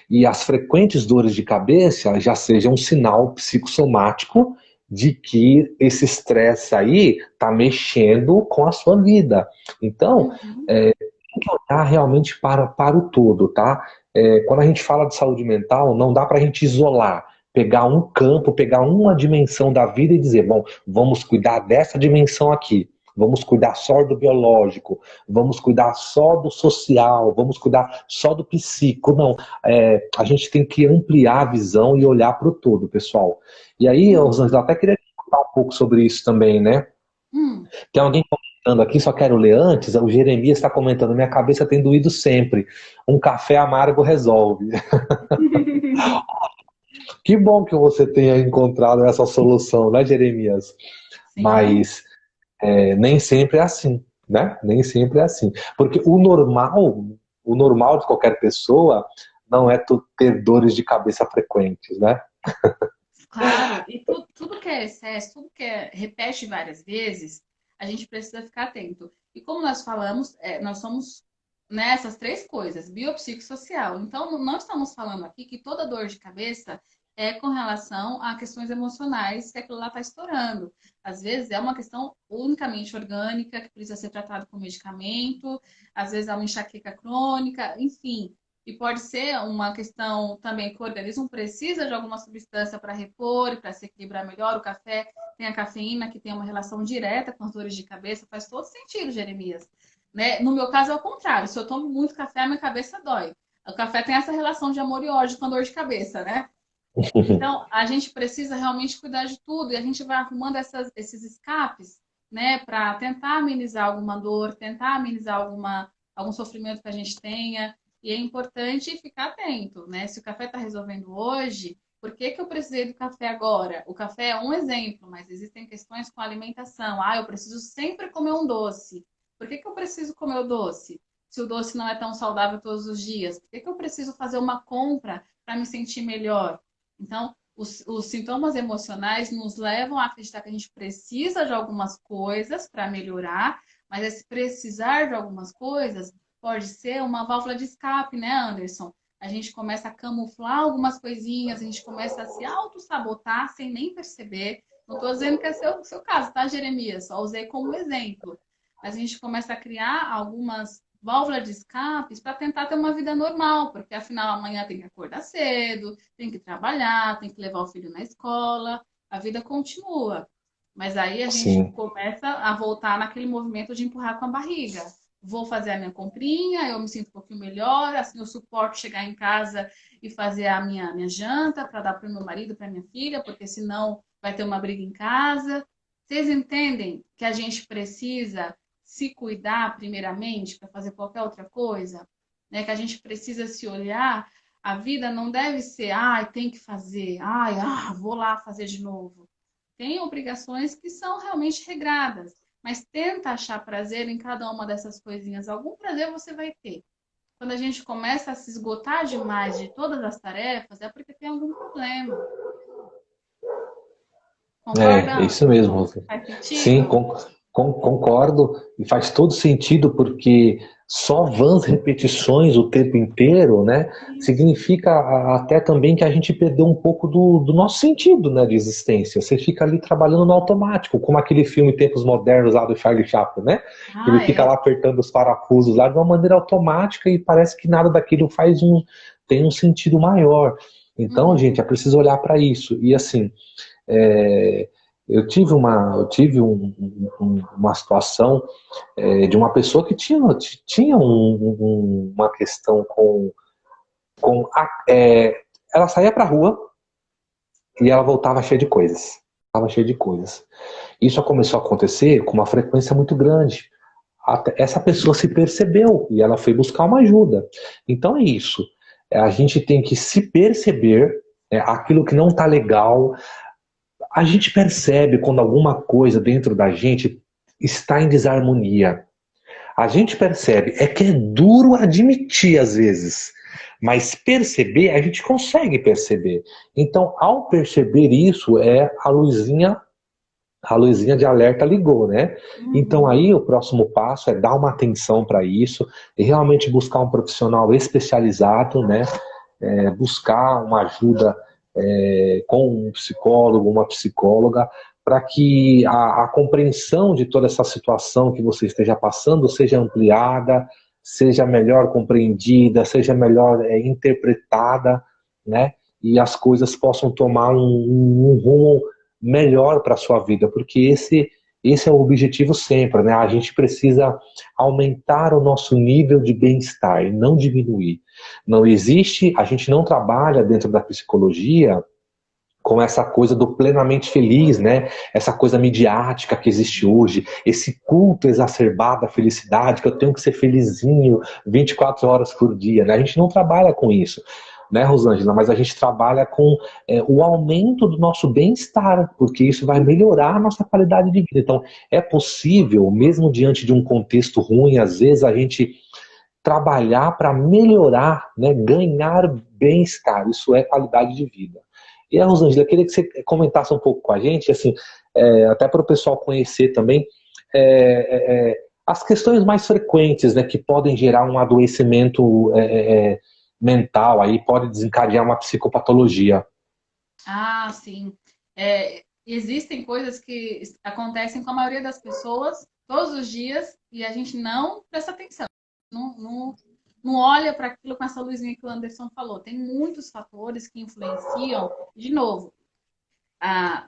e as frequentes dores de cabeça já seja um sinal psicossomático de que esse estresse aí está mexendo com a sua vida. Então, uhum. tem que olhar realmente para o todo, tá? Quando a gente fala de saúde mental, não dá para a gente isolar, pegar um campo, pegar uma dimensão da vida e dizer, bom, vamos cuidar dessa dimensão aqui. Vamos cuidar só do biológico, vamos cuidar só do social, vamos cuidar só do psíquico. Não, a gente tem que ampliar a visão e olhar para o todo, pessoal. E aí, Uhum. Rosângela, até queria falar um pouco sobre isso também, né? Hum. Tem alguém comentando aqui, só quero ler antes. O Jeremias está comentando: minha cabeça tem doído sempre. Um café amargo resolve. Que bom que você tenha encontrado essa solução, né, Jeremias? Sim. Mas nem sempre é assim, né? Nem sempre é assim. Porque o normal de qualquer pessoa não é tu ter dores de cabeça frequentes, né? Claro, e tudo que é excesso, tudo que repete várias vezes, a gente precisa ficar atento. E como nós falamos, nós somos nessas três coisas, biopsicossocial. Então, não estamos falando aqui que toda dor de cabeça é com relação a questões emocionais que aquilo lá está estourando. Às vezes é uma questão unicamente orgânica, que precisa ser tratado com medicamento, às vezes é uma enxaqueca crônica, enfim. E pode ser uma questão também que o organismo precisa de alguma substância para repor e para se equilibrar melhor. O café tem a cafeína, que tem uma relação direta com as dores de cabeça. Faz todo sentido, Jeremias. Né? No meu caso é o contrário. Se eu tomo muito café, a minha cabeça dói. O café tem essa relação de amor e ódio com a dor de cabeça, né? Então, a gente precisa realmente cuidar de tudo e a gente vai arrumando esses escapes, né, para tentar amenizar alguma dor, tentar amenizar algum sofrimento que a gente tenha. E é importante ficar atento, né? Se o café está resolvendo hoje, por que que eu precisei do café agora? O café é um exemplo, mas existem questões com alimentação. Ah, eu preciso sempre comer um doce. Por que que eu preciso comer o doce? Se o doce não é tão saudável todos os dias, por que que eu preciso fazer uma compra para me sentir melhor? Então, os sintomas emocionais nos levam a acreditar que a gente precisa de algumas coisas para melhorar, mas esse precisar de algumas coisas pode ser uma válvula de escape, né, Anderson? A gente começa a camuflar algumas coisinhas, a gente começa a se auto-sabotar sem nem perceber. Não estou dizendo que é seu caso, tá, Jeremias? Só usei como exemplo. Mas a gente começa a criar algumas válvulas de escapes para tentar ter uma vida normal, porque afinal amanhã tem que acordar cedo, tem que trabalhar, tem que levar o filho na escola, a vida continua. Mas aí a gente Sim. começa a voltar naquele movimento de empurrar com a barriga. Vou fazer a minha comprinha, eu me sinto um pouquinho melhor, assim eu suporto chegar em casa e fazer a minha janta para dar para o meu marido, para minha filha, porque senão vai ter uma briga em casa. Vocês entendem que a gente precisa se cuidar primeiramente para fazer qualquer outra coisa? Né? Que a gente precisa se olhar. A vida não deve ser, ai, tem que fazer, ai, vou lá fazer de novo. Tem obrigações que são realmente regradas, mas tenta achar prazer em cada uma dessas coisinhas. Algum prazer você vai ter. Quando a gente começa a se esgotar demais de todas as tarefas, é porque tem algum problema. Concorda, É isso mesmo. Anderson? Faz Sim, sentido? concordo e faz todo sentido porque só vãs repetições o tempo inteiro, né, Isso. significa até também que a gente perdeu um pouco do nosso sentido, né, de existência. Você fica ali trabalhando no automático, como aquele filme Tempos Modernos lá do Charlie Chaplin, né? Ele Ah, fica lá é. apertando os parafusos lá de uma maneira automática e parece que nada daquilo tem um sentido maior. Então, gente, é Uhum. preciso olhar para isso. E assim, é, eu tive uma situação de uma pessoa que tinha uma questão ela saía para a rua e ela voltava cheia de coisas. Estava cheia de coisas. Isso começou a acontecer com uma frequência muito grande. Essa pessoa se percebeu e ela foi buscar uma ajuda. Então é isso. A gente tem que se perceber, aquilo que não está legal. A gente percebe quando alguma coisa dentro da gente está em desarmonia. A gente percebe, é que é duro admitir às vezes, mas perceber, a gente consegue perceber. Então, ao perceber isso, a luzinha de alerta ligou, né? Então Uhum. aí o próximo passo é dar uma atenção para isso e realmente buscar um profissional especializado, né? Buscar uma ajuda com um psicólogo, uma psicóloga, para que a compreensão de toda essa situação que você esteja passando seja ampliada, seja melhor compreendida, seja melhor interpretada, né? E as coisas possam tomar um rumo melhor para a sua vida, porque esse é o objetivo sempre, né? A gente precisa aumentar o nosso nível de bem-estar e não diminuir. Não existe, a gente não trabalha dentro da psicologia com essa coisa do plenamente feliz, né? Essa coisa midiática que existe hoje, esse culto exacerbado da felicidade, que eu tenho que ser felizinho 24 horas por dia, né? A gente não trabalha com isso, né, Rosângela? Mas a gente trabalha com o aumento do nosso bem-estar, porque isso vai melhorar a nossa qualidade de vida. Então, é possível, mesmo diante de um contexto ruim, às vezes a gente trabalhar para melhorar, né, ganhar bem-estar. Isso é qualidade de vida. E a Rosângela, queria que você comentasse um pouco com a gente, assim, até para o pessoal conhecer também as questões mais frequentes, né, que podem gerar um adoecimento mental, aí pode desencadear uma psicopatologia. Ah, sim. Existem coisas que acontecem com a maioria das pessoas todos os dias e a gente não presta atenção. Não, não, não olha para aquilo com essa luzinha que o Anderson falou. Tem muitos fatores que influenciam. De novo, a,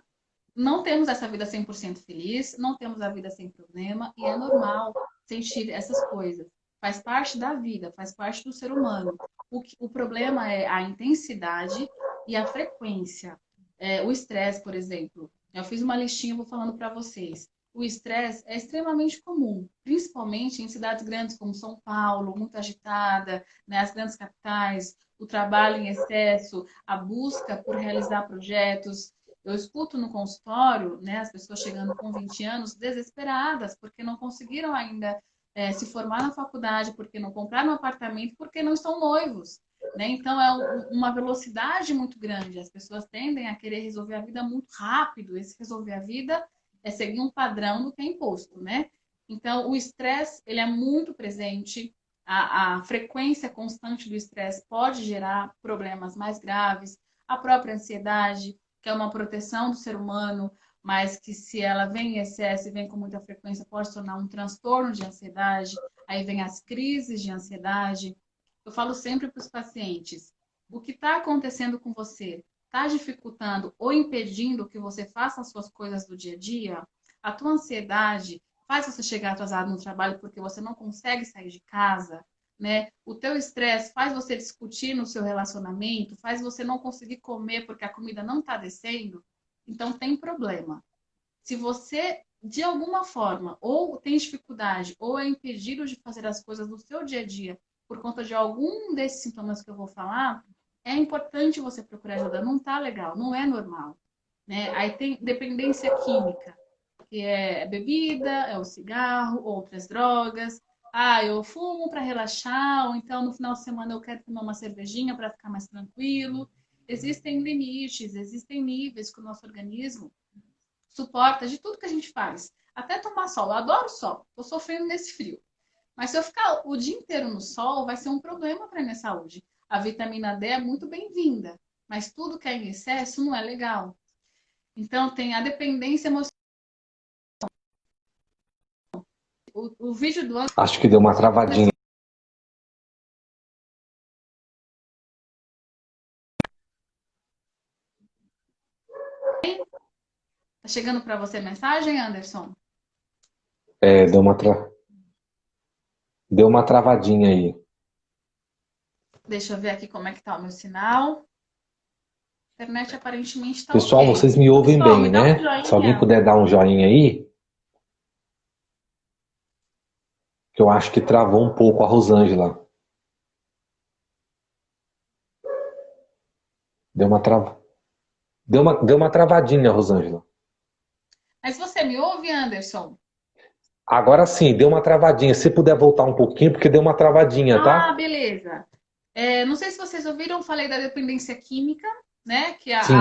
não temos essa vida 100% feliz, não temos a vida sem problema e é normal sentir essas coisas. Faz parte da vida, faz parte do ser humano. O problema é a intensidade e a frequência. O estresse, por exemplo. Eu fiz uma listinha, vou falando para vocês. O estresse é extremamente comum, principalmente em cidades grandes como São Paulo, muito agitada, né, as grandes capitais, o trabalho em excesso, a busca por realizar projetos, eu escuto no consultório, né, as pessoas chegando com 20 anos desesperadas, porque não conseguiram ainda se formar na faculdade, porque não compraram um apartamento, porque não estão noivos. Né? Então, uma velocidade muito grande. As pessoas tendem a querer resolver a vida muito rápido. Esse resolver a vida é seguir um padrão do que é imposto. Né? Então, o estresse ele é muito presente. A frequência constante do estresse pode gerar problemas mais graves. A própria ansiedade, que é uma proteção do ser humano, mas que se ela vem em excesso e vem com muita frequência, pode se tornar um transtorno de ansiedade. Aí vem as crises de ansiedade. Eu falo sempre para os pacientes: o que está acontecendo com você está dificultando ou impedindo que você faça as suas coisas do dia a dia? A tua ansiedade faz você chegar atrasado no trabalho porque você não consegue sair de casa? Né? O teu estresse faz você discutir no seu relacionamento, faz você não conseguir comer porque a comida não está descendo, então tem problema. Se você, de alguma forma, ou tem dificuldade, ou é impedido de fazer as coisas do seu dia a dia por conta de algum desses sintomas que eu vou falar, é importante você procurar ajuda. Não tá legal, não é normal. Né? Aí tem dependência química, que é bebida, é o cigarro, outras drogas. Ah, eu fumo para relaxar, ou então no final de semana eu quero tomar uma cervejinha para ficar mais tranquilo. Existem limites, existem níveis que o nosso organismo suporta de tudo que a gente faz. Até tomar sol. Eu adoro sol. Tô sofrendo nesse frio. Mas se eu ficar o dia inteiro no sol, vai ser um problema para minha saúde. A vitamina D é muito bem-vinda, mas tudo que é em excesso não é legal. Então tem a dependência emocional. O vídeo do Acho que deu uma travadinha. Anderson tá chegando para você mensagem, Anderson? É, deu uma travadinha aí. Deixa eu ver aqui como é que tá o meu sinal. A internet aparentemente está Pessoal, ok. vocês me ouvem Pessoal, me bem, dá um né? Se alguém joinha. puder dar um joinha aí, que eu acho que travou um pouco a Rosângela. Deu uma, tra... deu uma travadinha, Rosângela. Mas você me ouve, Anderson? Agora sim, deu uma travadinha. Se puder voltar um pouquinho, porque deu uma travadinha, Ah, tá? beleza. Não sei se vocês ouviram, falei da dependência química, né? Que Sim.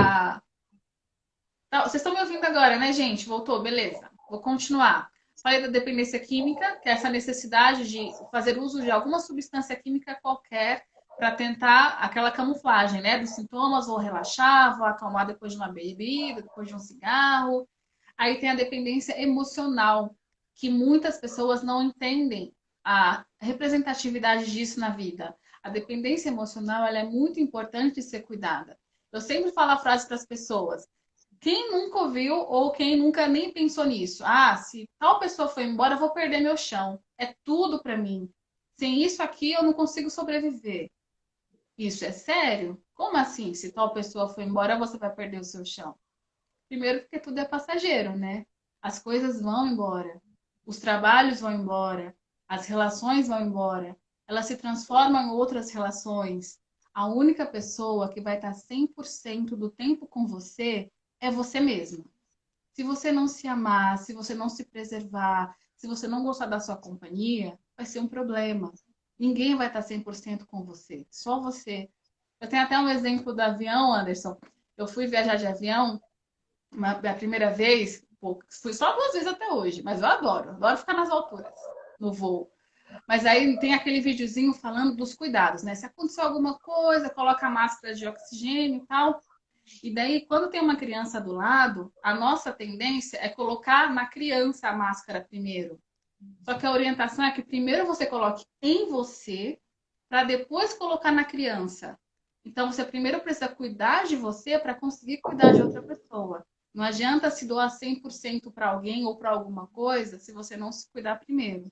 Tá, vocês estão me ouvindo agora, né, gente? Voltou, beleza. Vou continuar. Falei da dependência química, que é essa necessidade de fazer uso de alguma substância química qualquer para tentar aquela camuflagem, né, dos sintomas, vou relaxar, vou acalmar depois de uma bebida, depois de um cigarro. Aí tem a dependência emocional, que muitas pessoas não entendem a representatividade disso na vida. A dependência emocional, ela é muito importante de ser cuidada. Eu sempre falo a frase para as pessoas: quem nunca ouviu ou quem nunca nem pensou nisso? Ah, se tal pessoa foi embora, eu vou perder meu chão. É tudo para mim. Sem isso aqui, eu não consigo sobreviver. Isso é sério? Como assim? Se tal pessoa foi embora, você vai perder o seu chão? Primeiro, porque tudo é passageiro, né? As coisas vão embora, os trabalhos vão embora, as relações vão embora, elas se transformam em outras relações. A única pessoa que vai estar 100% do tempo com você é você mesmo. Se você não se amar, se você não se preservar, se você não gostar da sua companhia, vai ser um problema. Ninguém vai estar 100% com você, só você. Eu tenho até um exemplo do avião, Anderson. Eu fui viajar de avião a primeira vez, pô, fui só 2 vezes até hoje, mas eu adoro ficar nas alturas, no voo. Mas aí tem aquele videozinho falando dos cuidados, né? Se acontecer alguma coisa, coloca a máscara de oxigênio e tal. E daí, quando tem uma criança do lado, a nossa tendência é colocar na criança a máscara primeiro. Só que a orientação é que primeiro você coloque em você, para depois colocar na criança. Então, você primeiro precisa cuidar de você para conseguir cuidar de outra pessoa. Não adianta se doar 100% para alguém ou para alguma coisa se você não se cuidar primeiro.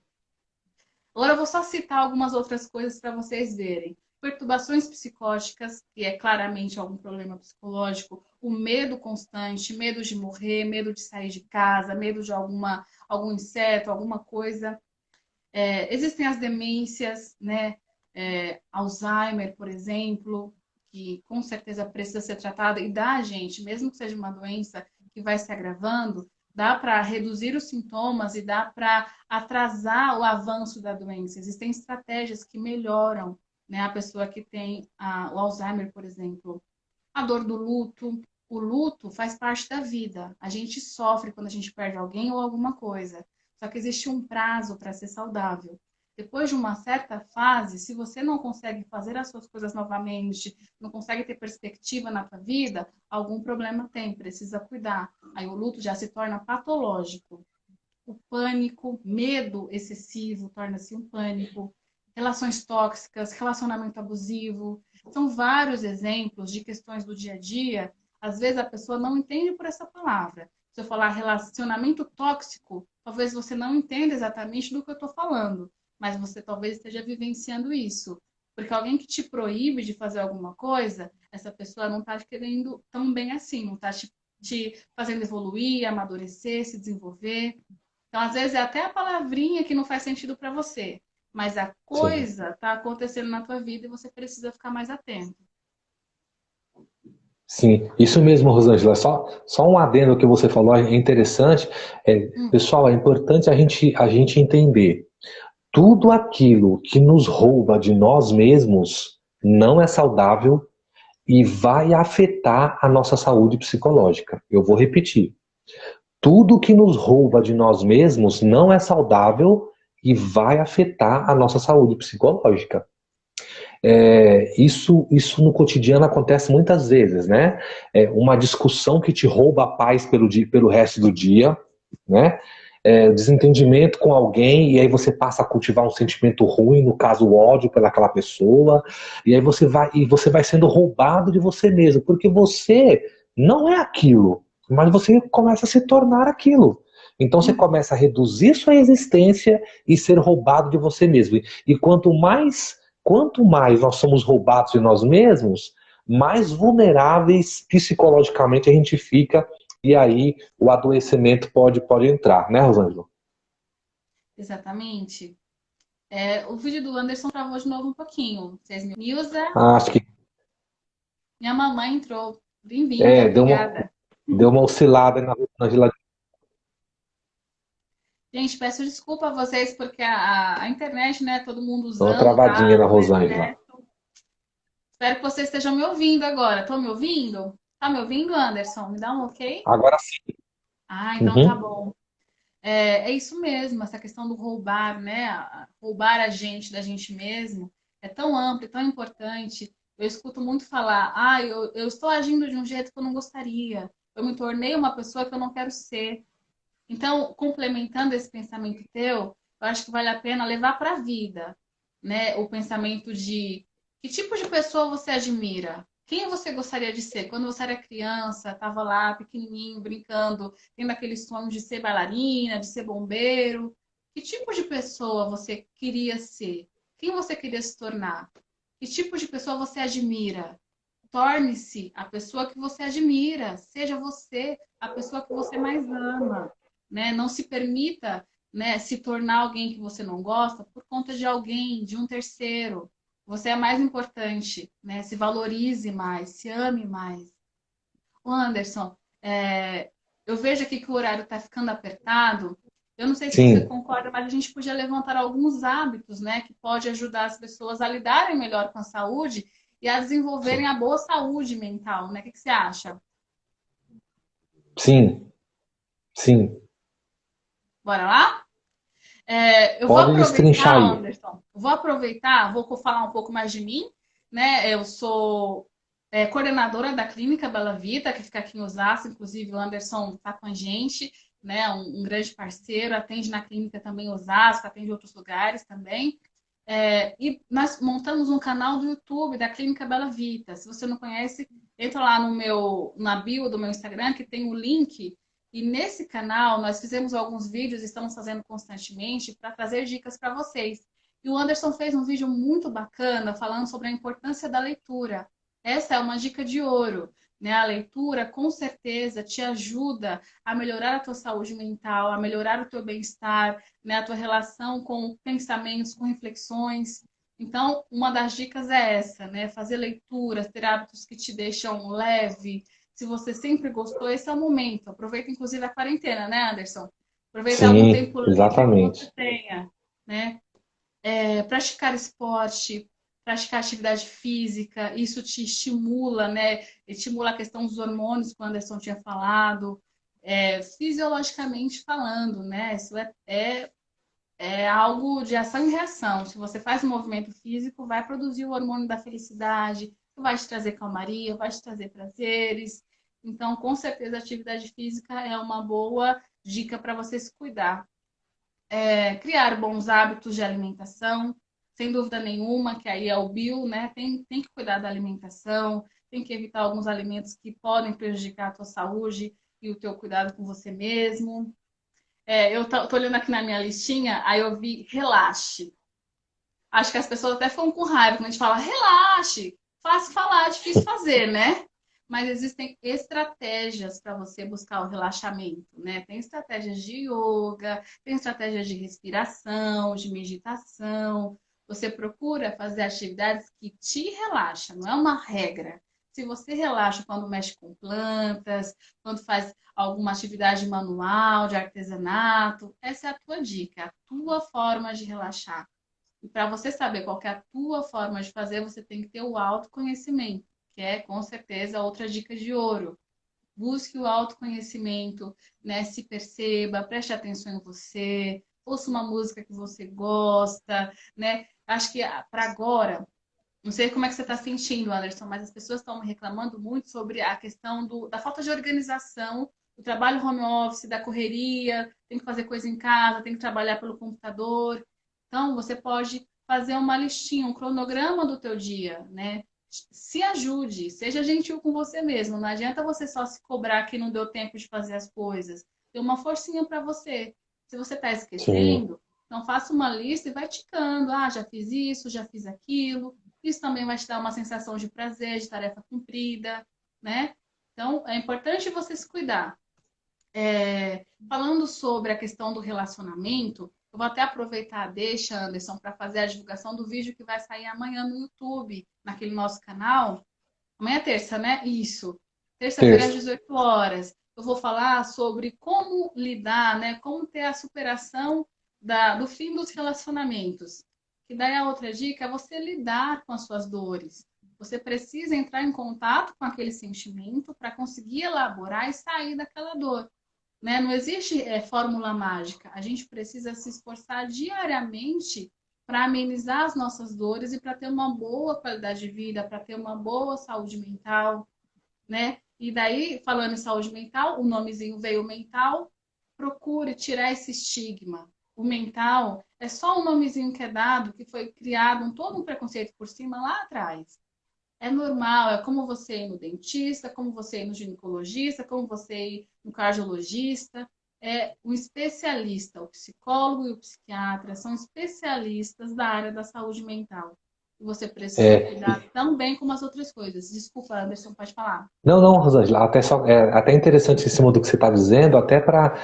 Agora eu vou só citar algumas outras coisas para vocês verem. Perturbações psicóticas, que é claramente algum problema psicológico, o medo constante, medo de morrer, medo de sair de casa, medo de algum inseto, alguma coisa. Existem as demências, né? Alzheimer, por exemplo, que com certeza precisa ser tratada e dá, gente, mesmo que seja uma doença que vai se agravando, dá para reduzir os sintomas e dá para atrasar o avanço da doença. Existem estratégias que melhoram, né, a pessoa que tem o Alzheimer, por exemplo. A dor do luto. O luto faz parte da vida. A gente sofre quando a gente perde alguém ou alguma coisa. Só que existe um prazo para ser saudável. Depois de uma certa fase, se você não consegue fazer as suas coisas novamente, não consegue ter perspectiva na sua vida, algum problema tem, precisa cuidar. Aí o luto já se torna patológico. O pânico, medo excessivo torna-se um pânico. Relações tóxicas, relacionamento abusivo. São vários exemplos de questões do dia a dia. Às vezes a pessoa não entende por essa palavra. Se eu falar relacionamento tóxico, talvez você não entenda exatamente do que eu estou falando, mas você talvez esteja vivenciando isso. Porque alguém que te proíbe de fazer alguma coisa, essa pessoa não está querendo tão bem assim, não está te fazendo evoluir, amadurecer, se desenvolver. Então, às vezes, é até a palavrinha que não faz sentido para você, mas a Sim. coisa está acontecendo na tua vida e você precisa ficar mais atento. Sim, isso mesmo, Rosângela. Só um adendo que você falou é interessante. Hum, Pessoal, é importante a gente entender. Tudo aquilo que nos rouba de nós mesmos não é saudável e vai afetar a nossa saúde psicológica. Eu vou repetir. Tudo que nos rouba de nós mesmos não é saudável e vai afetar a nossa saúde psicológica. Isso no cotidiano acontece muitas vezes, né? Uma discussão que te rouba a paz pelo resto do dia, né? Desentendimento com alguém e aí você passa a cultivar um sentimento ruim, no caso o ódio pelaquela pessoa, e aí você vai sendo roubado de você mesmo, porque você não é aquilo, mas você começa a se tornar aquilo. Então você uhum. começa a reduzir sua existência e ser roubado de você mesmo. E quanto mais nós somos roubados de nós mesmos, mais vulneráveis psicologicamente a gente fica, e aí o adoecimento pode entrar, né, Rosângela? Exatamente. O vídeo do Anderson travou de novo um pouquinho. Vocês me... Nilza, Acho que minha mamãe entrou. Bem-vinda, deu uma, obrigada. deu uma oscilada na geladeira. Gente, peço desculpa a vocês porque a internet, né? Todo mundo Dá uma usando, travadinha tá? na Não é Rosângela. certo. Espero que vocês estejam me ouvindo agora. Estão me ouvindo? Tá me ouvindo, Anderson? Me dá um ok? Agora sim. Ah, então tá Uhum. bom. É isso mesmo, essa questão do roubar, né? Roubar a gente da gente mesmo é tão amplo, é tão importante. Eu escuto muito falar, eu estou agindo de um jeito que eu não gostaria. Eu me tornei uma pessoa que eu não quero ser. Então, complementando esse pensamento teu, eu acho que vale a pena levar para a vida, né? O pensamento de que tipo de pessoa você admira? Quem você gostaria de ser? Quando você era criança, estava lá pequenininho, brincando, tendo aquele sonho de ser bailarina, de ser bombeiro. Que tipo de pessoa você queria ser? Quem você queria se tornar? Que tipo de pessoa você admira? Torne-se a pessoa que você admira, seja você a pessoa que você mais ama, né? Não se permita, né, se tornar alguém que você não gosta por conta de alguém, de um terceiro. Você é mais importante, né? Se valorize mais, se ame mais. O Anderson, eu vejo aqui que o horário está ficando apertado. Eu não sei se você Sim, concorda, mas a gente podia levantar alguns hábitos, né, que pode ajudar as pessoas a lidarem melhor com a saúde e a desenvolverem a boa saúde mental, né? O que você acha? sim, sim. Bora lá? Eu vou Pode destrinchar aproveitar, aí. Anderson, vou aproveitar, vou falar um pouco mais de mim, né? Eu sou coordenadora da Clínica Bela Vita, que fica aqui em Osasco, inclusive o Anderson está com a gente, né? Um grande parceiro, atende na clínica também em Osasco, atende em outros lugares também. E nós montamos um canal do YouTube da Clínica Bela Vita. Se você não conhece, entra lá na bio do meu Instagram, que tem o link. E nesse canal nós fizemos alguns vídeos, estamos fazendo constantemente para trazer dicas para vocês. E o Anderson fez um vídeo muito bacana falando sobre a importância da leitura. Essa é uma dica de ouro, né? A leitura com certeza te ajuda a melhorar a tua saúde mental, a melhorar o teu bem-estar, né, a tua relação com pensamentos, com reflexões. Então, uma das dicas é essa, né? Fazer leituras, ter hábitos que te deixam leve. Se você sempre gostou, esse é o momento. Aproveita, inclusive, a quarentena, né, Anderson? Aproveita algum Sim, tempo livre que você exatamente. tenha, né? Praticar esporte, praticar atividade física, isso te estimula, né? Estimula a questão dos hormônios, que o Anderson tinha falado, fisiologicamente falando, né? Isso é algo de ação e reação. Se você faz um movimento físico, vai produzir o hormônio da felicidade, que vai te trazer calmaria, vai te trazer prazeres. Então, com certeza, a atividade física é uma boa dica para você se cuidar. Criar bons hábitos de alimentação, sem dúvida nenhuma, que aí é o bio, né? Tem que cuidar da alimentação, tem que evitar alguns alimentos que podem prejudicar a tua saúde e o teu cuidado com você mesmo. Eu tô olhando aqui na minha listinha, aí eu vi relaxe. Acho que as pessoas até ficam com raiva quando a gente fala relaxe. Fácil falar, difícil fazer, né? Mas existem estratégias para você buscar o relaxamento, né? Tem estratégias de yoga, tem estratégias de respiração, de meditação. Você procura fazer atividades que te relaxam, não é uma regra. Se você relaxa quando mexe com plantas, quando faz alguma atividade manual, de artesanato, essa é a tua dica, a tua forma de relaxar. E para você saber qual que é a tua forma de fazer, você tem que ter o autoconhecimento, que é com certeza outra dica de ouro. Busque o autoconhecimento, né? Se perceba, preste atenção em você, ouça uma música que você gosta, né? Acho que para agora, não sei como é que você está sentindo, Anderson, mas as pessoas estão me reclamando muito sobre a questão da falta de organização, do trabalho home office, da correria, tem que fazer coisa em casa, tem que trabalhar pelo computador. Então, você pode fazer uma listinha, um cronograma do teu dia, né? Se ajude, seja gentil com você mesmo. Não adianta você só se cobrar que não deu tempo de fazer as coisas. Dê uma forcinha para você. Se você está Sim, esquecendo, então faça uma lista e vai ticando. Ah, já fiz isso, já fiz aquilo. Isso também vai te dar uma sensação de prazer, de tarefa cumprida, né? Então, é importante você se cuidar. Falando sobre a questão do relacionamento, eu vou até aproveitar a deixa, Anderson, para fazer a divulgação do vídeo que vai sair amanhã no YouTube, naquele nosso canal. Amanhã é terça, né? Isso. Terça-feira às terça. 18 horas. eu vou falar sobre como lidar, né? Como ter a superação do fim dos relacionamentos. E daí a outra dica é você lidar com as suas dores. Você precisa entrar em contato com aquele sentimento para conseguir elaborar e sair daquela dor. Né? Não existe fórmula mágica. A gente precisa se esforçar diariamente para amenizar as nossas dores e para ter uma boa qualidade de vida, para ter uma boa saúde mental, né? E daí, falando em saúde mental, o nomezinho veio mental, procure tirar esse estigma. O mental é só um nomezinho que é dado, que foi criado todo um preconceito por cima lá atrás. É normal, é como você ir no dentista, como você ir no ginecologista, como você ir no cardiologista. É um especialista, o psicólogo e o psiquiatra são especialistas da área da saúde mental. E você precisa É, cuidar tão bem como as outras coisas. Desculpa, Anderson, pode falar. não, não, Rosângela, até interessante em cima do que você está dizendo, até para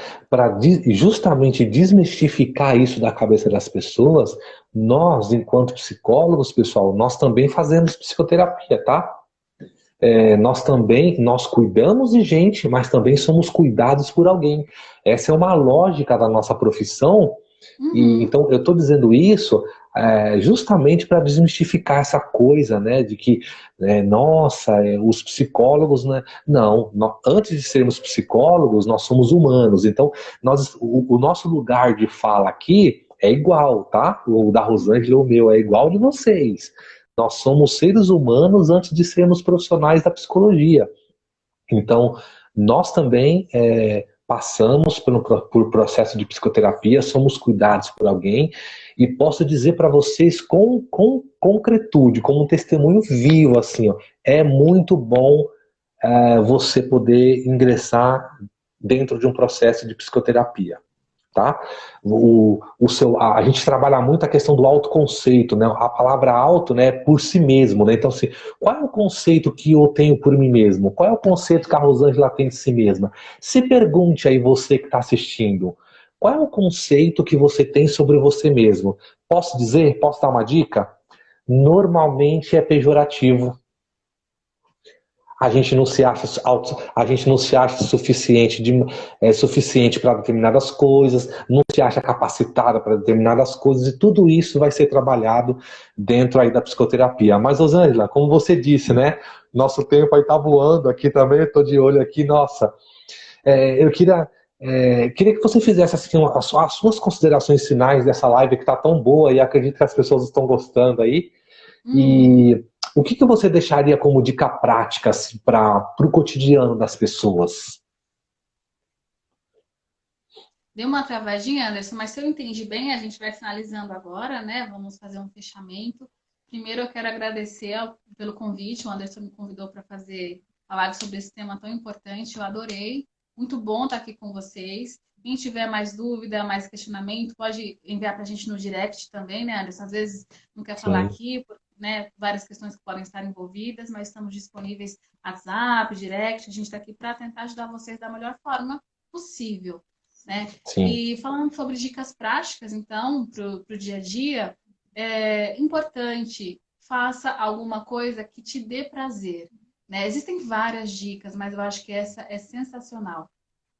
justamente desmistificar isso da cabeça das pessoas, nós, enquanto psicólogos, pessoal, nós também fazemos psicoterapia, tá? Nós cuidamos de gente, mas também somos cuidados por alguém. Essa é uma lógica da nossa profissão, e Uhum. então eu estou dizendo isso justamente para desmistificar essa coisa, né, de que, nossa, os psicólogos, né? Não, antes de sermos psicólogos, nós somos humanos. Então, o nosso lugar de fala aqui é igual, tá? O da Rosângela, o meu, é igual de vocês. Nós somos seres humanos antes de sermos profissionais da psicologia. Então, nós também passamos por processo de psicoterapia, somos cuidados por alguém, e posso dizer para vocês com concretude, como um testemunho vivo, assim, ó, é muito bom você poder ingressar dentro de um processo de psicoterapia. Tá? A gente trabalha muito a questão do autoconceito, né? A palavra auto, né, é por si mesmo, né? Então, assim, qual é o conceito que eu tenho por mim mesmo? Qual é o conceito que a Rosângela tem de si mesma? Se pergunte aí, você que está assistindo, qual é o conceito que você tem sobre você mesmo? Posso dizer? Posso dar uma dica? Normalmente é pejorativo. A gente não se acha a gente não se acha suficiente para determinadas coisas, não se acha capacitada para determinadas coisas, e tudo isso vai ser trabalhado dentro aí da psicoterapia. Mas, Rosângela, como você disse, né? Nosso tempo aí tá voando aqui também, estou de olho aqui, nossa. Eu queria que você fizesse assim, as suas considerações finais dessa live que está tão boa e acredito que as pessoas estão gostando aí. Uhum. E o que você deixaria como dica prática assim, para o cotidiano das pessoas? Deu uma travadinha, Anderson, mas se eu entendi bem, a gente vai finalizando agora, né? Vamos fazer um fechamento. Primeiro, eu quero agradecer pelo convite. O Anderson me convidou para fazer a live sobre esse tema tão importante. Eu adorei. Muito bom estar aqui com vocês. Quem tiver mais dúvida, mais questionamento, pode enviar para a gente no direct também, né, Anderson? Às vezes não quer falar Sim, aqui, né? Várias questões que podem estar envolvidas, mas estamos disponíveis WhatsApp, direct. A gente está aqui para tentar ajudar vocês da melhor forma possível, né? sim. E falando sobre dicas práticas, então, para o dia a dia, é importante, faça alguma coisa que te dê prazer, né? Existem várias dicas, mas eu acho que essa é sensacional.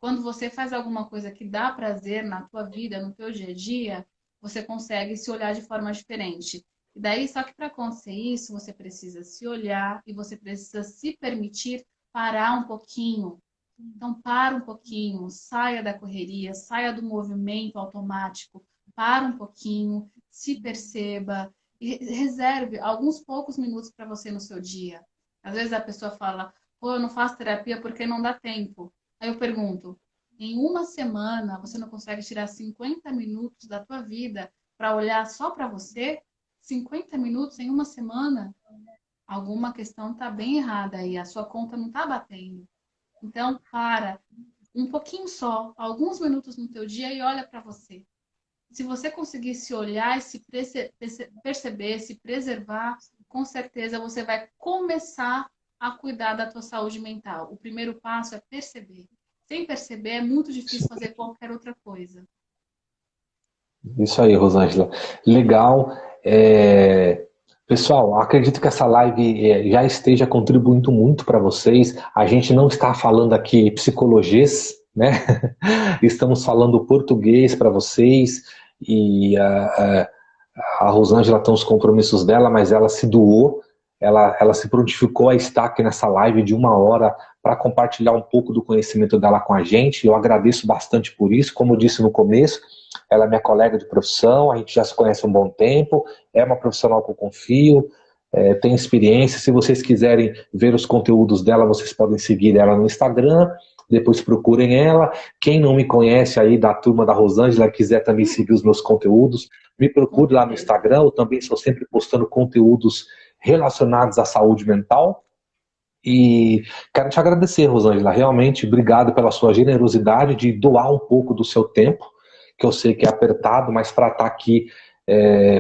Quando você faz alguma coisa que dá prazer na tua vida, no teu dia a dia, você consegue se olhar de forma diferente. E daí, só que para acontecer isso, você precisa se olhar e você precisa se permitir parar um pouquinho. Então, para um pouquinho, saia da correria, saia do movimento automático, para um pouquinho, se perceba e reserve alguns poucos minutos para você no seu dia. Às vezes a pessoa fala, pô, eu não faço terapia porque não dá tempo. Aí eu pergunto, em uma semana você não consegue tirar 50 minutos da tua vida para olhar só para você? 50 minutos em uma semana? Alguma questão está bem errada aí, a sua conta não está batendo. Então, para um pouquinho só, alguns minutos no teu dia e olha para você. Se você conseguir se olhar e se perceber, se preservar, com certeza você vai começar a cuidar da tua saúde mental. O primeiro passo é perceber. Sem perceber, é muito difícil fazer qualquer outra coisa. Isso aí, Rosângela. Legal. É, Pessoal, acredito que essa live já esteja contribuindo muito para vocês. A gente não está falando aqui psicologês, né? Estamos falando português para vocês e a Rosângela tem os compromissos dela, mas ela se doou, ela se prontificou a estar aqui nessa live de 1 hora para compartilhar um pouco do conhecimento dela com a gente. Eu agradeço bastante por isso. Como eu disse no começo, ela é minha colega de profissão, a gente já se conhece há um bom tempo, é uma profissional que eu confio, tem experiência. Se vocês quiserem ver os conteúdos dela, vocês podem seguir ela no Instagram, depois procurem ela. Quem não me conhece aí da turma da Rosângela, quiser também seguir os meus conteúdos, me procure lá no Instagram. Eu também estou sempre postando conteúdos relacionados à saúde mental. E quero te agradecer, Rosângela, realmente obrigado pela sua generosidade de doar um pouco do seu tempo, que eu sei que é apertado, mas para estar aqui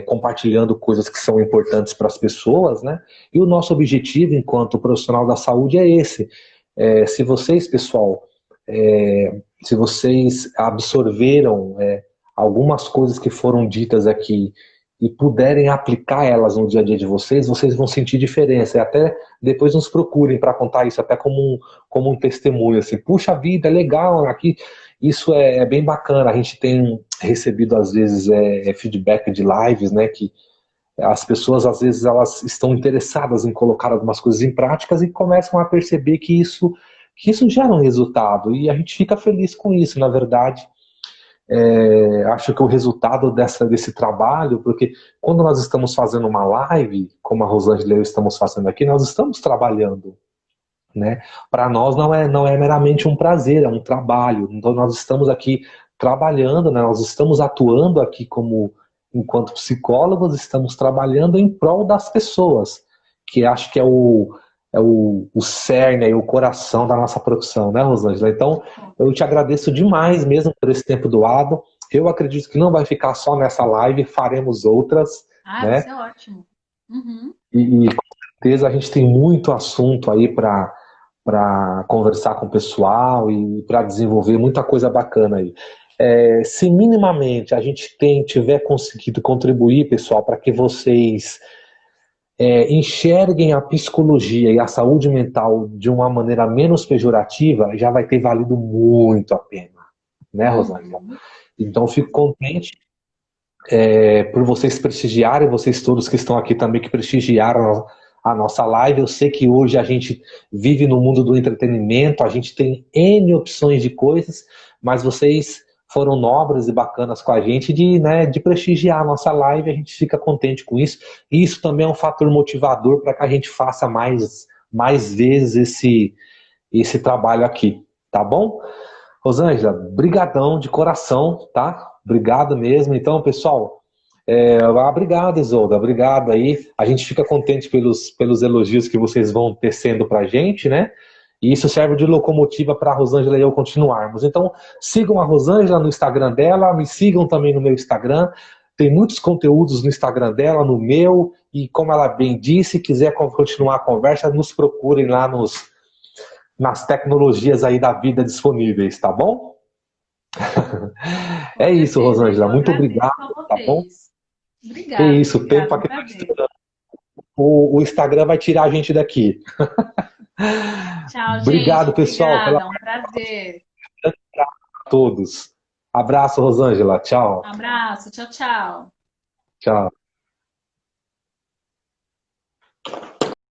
compartilhando coisas que são importantes para as pessoas, né? E o nosso objetivo enquanto profissional da saúde é esse. Se vocês, pessoal, se vocês absorveram algumas coisas que foram ditas aqui e puderem aplicar elas no dia a dia de vocês, vocês vão sentir diferença. E até depois nos procurem para contar isso, até como um testemunho, assim, puxa vida, é legal, aqui. Isso é bem bacana. A gente tem recebido, às vezes, feedback de lives, né, que as pessoas, às vezes, elas estão interessadas em colocar algumas coisas em práticas e começam a perceber que isso gera um resultado. E a gente fica feliz com isso, na verdade. Acho que o resultado desse trabalho, porque quando nós estamos fazendo uma live, como a Rosângela e eu estamos fazendo aqui, nós estamos trabalhando, né? Para nós não é meramente um prazer, é um trabalho. Então nós estamos aqui trabalhando, né? Nós estamos atuando aqui enquanto psicólogos, estamos trabalhando em prol das pessoas, que acho que é o cerne, o coração da nossa profissão, né, Rosângela? Então, eu te agradeço demais mesmo por esse tempo doado. Eu acredito que não vai ficar só nessa live, faremos outras. Né? Vai ser ótimo. Uhum. E com certeza a gente tem muito assunto aí para conversar com o pessoal e para desenvolver muita coisa bacana aí. Se minimamente a gente tiver conseguido contribuir, pessoal, para que vocês enxerguem a psicologia e a saúde mental de uma maneira menos pejorativa, já vai ter valido muito a pena, né, Rosângela? Então, eu fico contente por vocês prestigiarem, vocês todos que estão aqui também que prestigiaram a nossa live. Eu sei que hoje a gente vive no mundo do entretenimento, a gente tem N opções de coisas, mas vocês foram nobres e bacanas com a gente de prestigiar a nossa live. A gente fica contente com isso. E isso também é um fator motivador para que a gente faça mais vezes esse trabalho aqui, tá bom? Rosângela, brigadão de coração, tá? Obrigado mesmo. Então, pessoal, obrigado, Isolda, obrigado aí. A gente fica contente pelos elogios que vocês vão tecendo pra gente, né? E isso serve de locomotiva para a Rosângela e eu continuarmos. Então, sigam a Rosângela no Instagram dela, me sigam também no meu Instagram. Tem muitos conteúdos no Instagram dela, no meu, e como ela bem disse, quiser continuar a conversa, nos procurem lá nas tecnologias aí da vida disponíveis, tá bom? É isso, Rosângela. Muito obrigado, tá bom? Obrigada. É isso, o tempo aqui tá estourando. O Instagram vai tirar a gente daqui. Tchau, obrigado, gente. pessoal. Obrigada, um prazer. A todos. Abraço, Rosângela. Tchau. Abraço. Tchau, tchau. Tchau.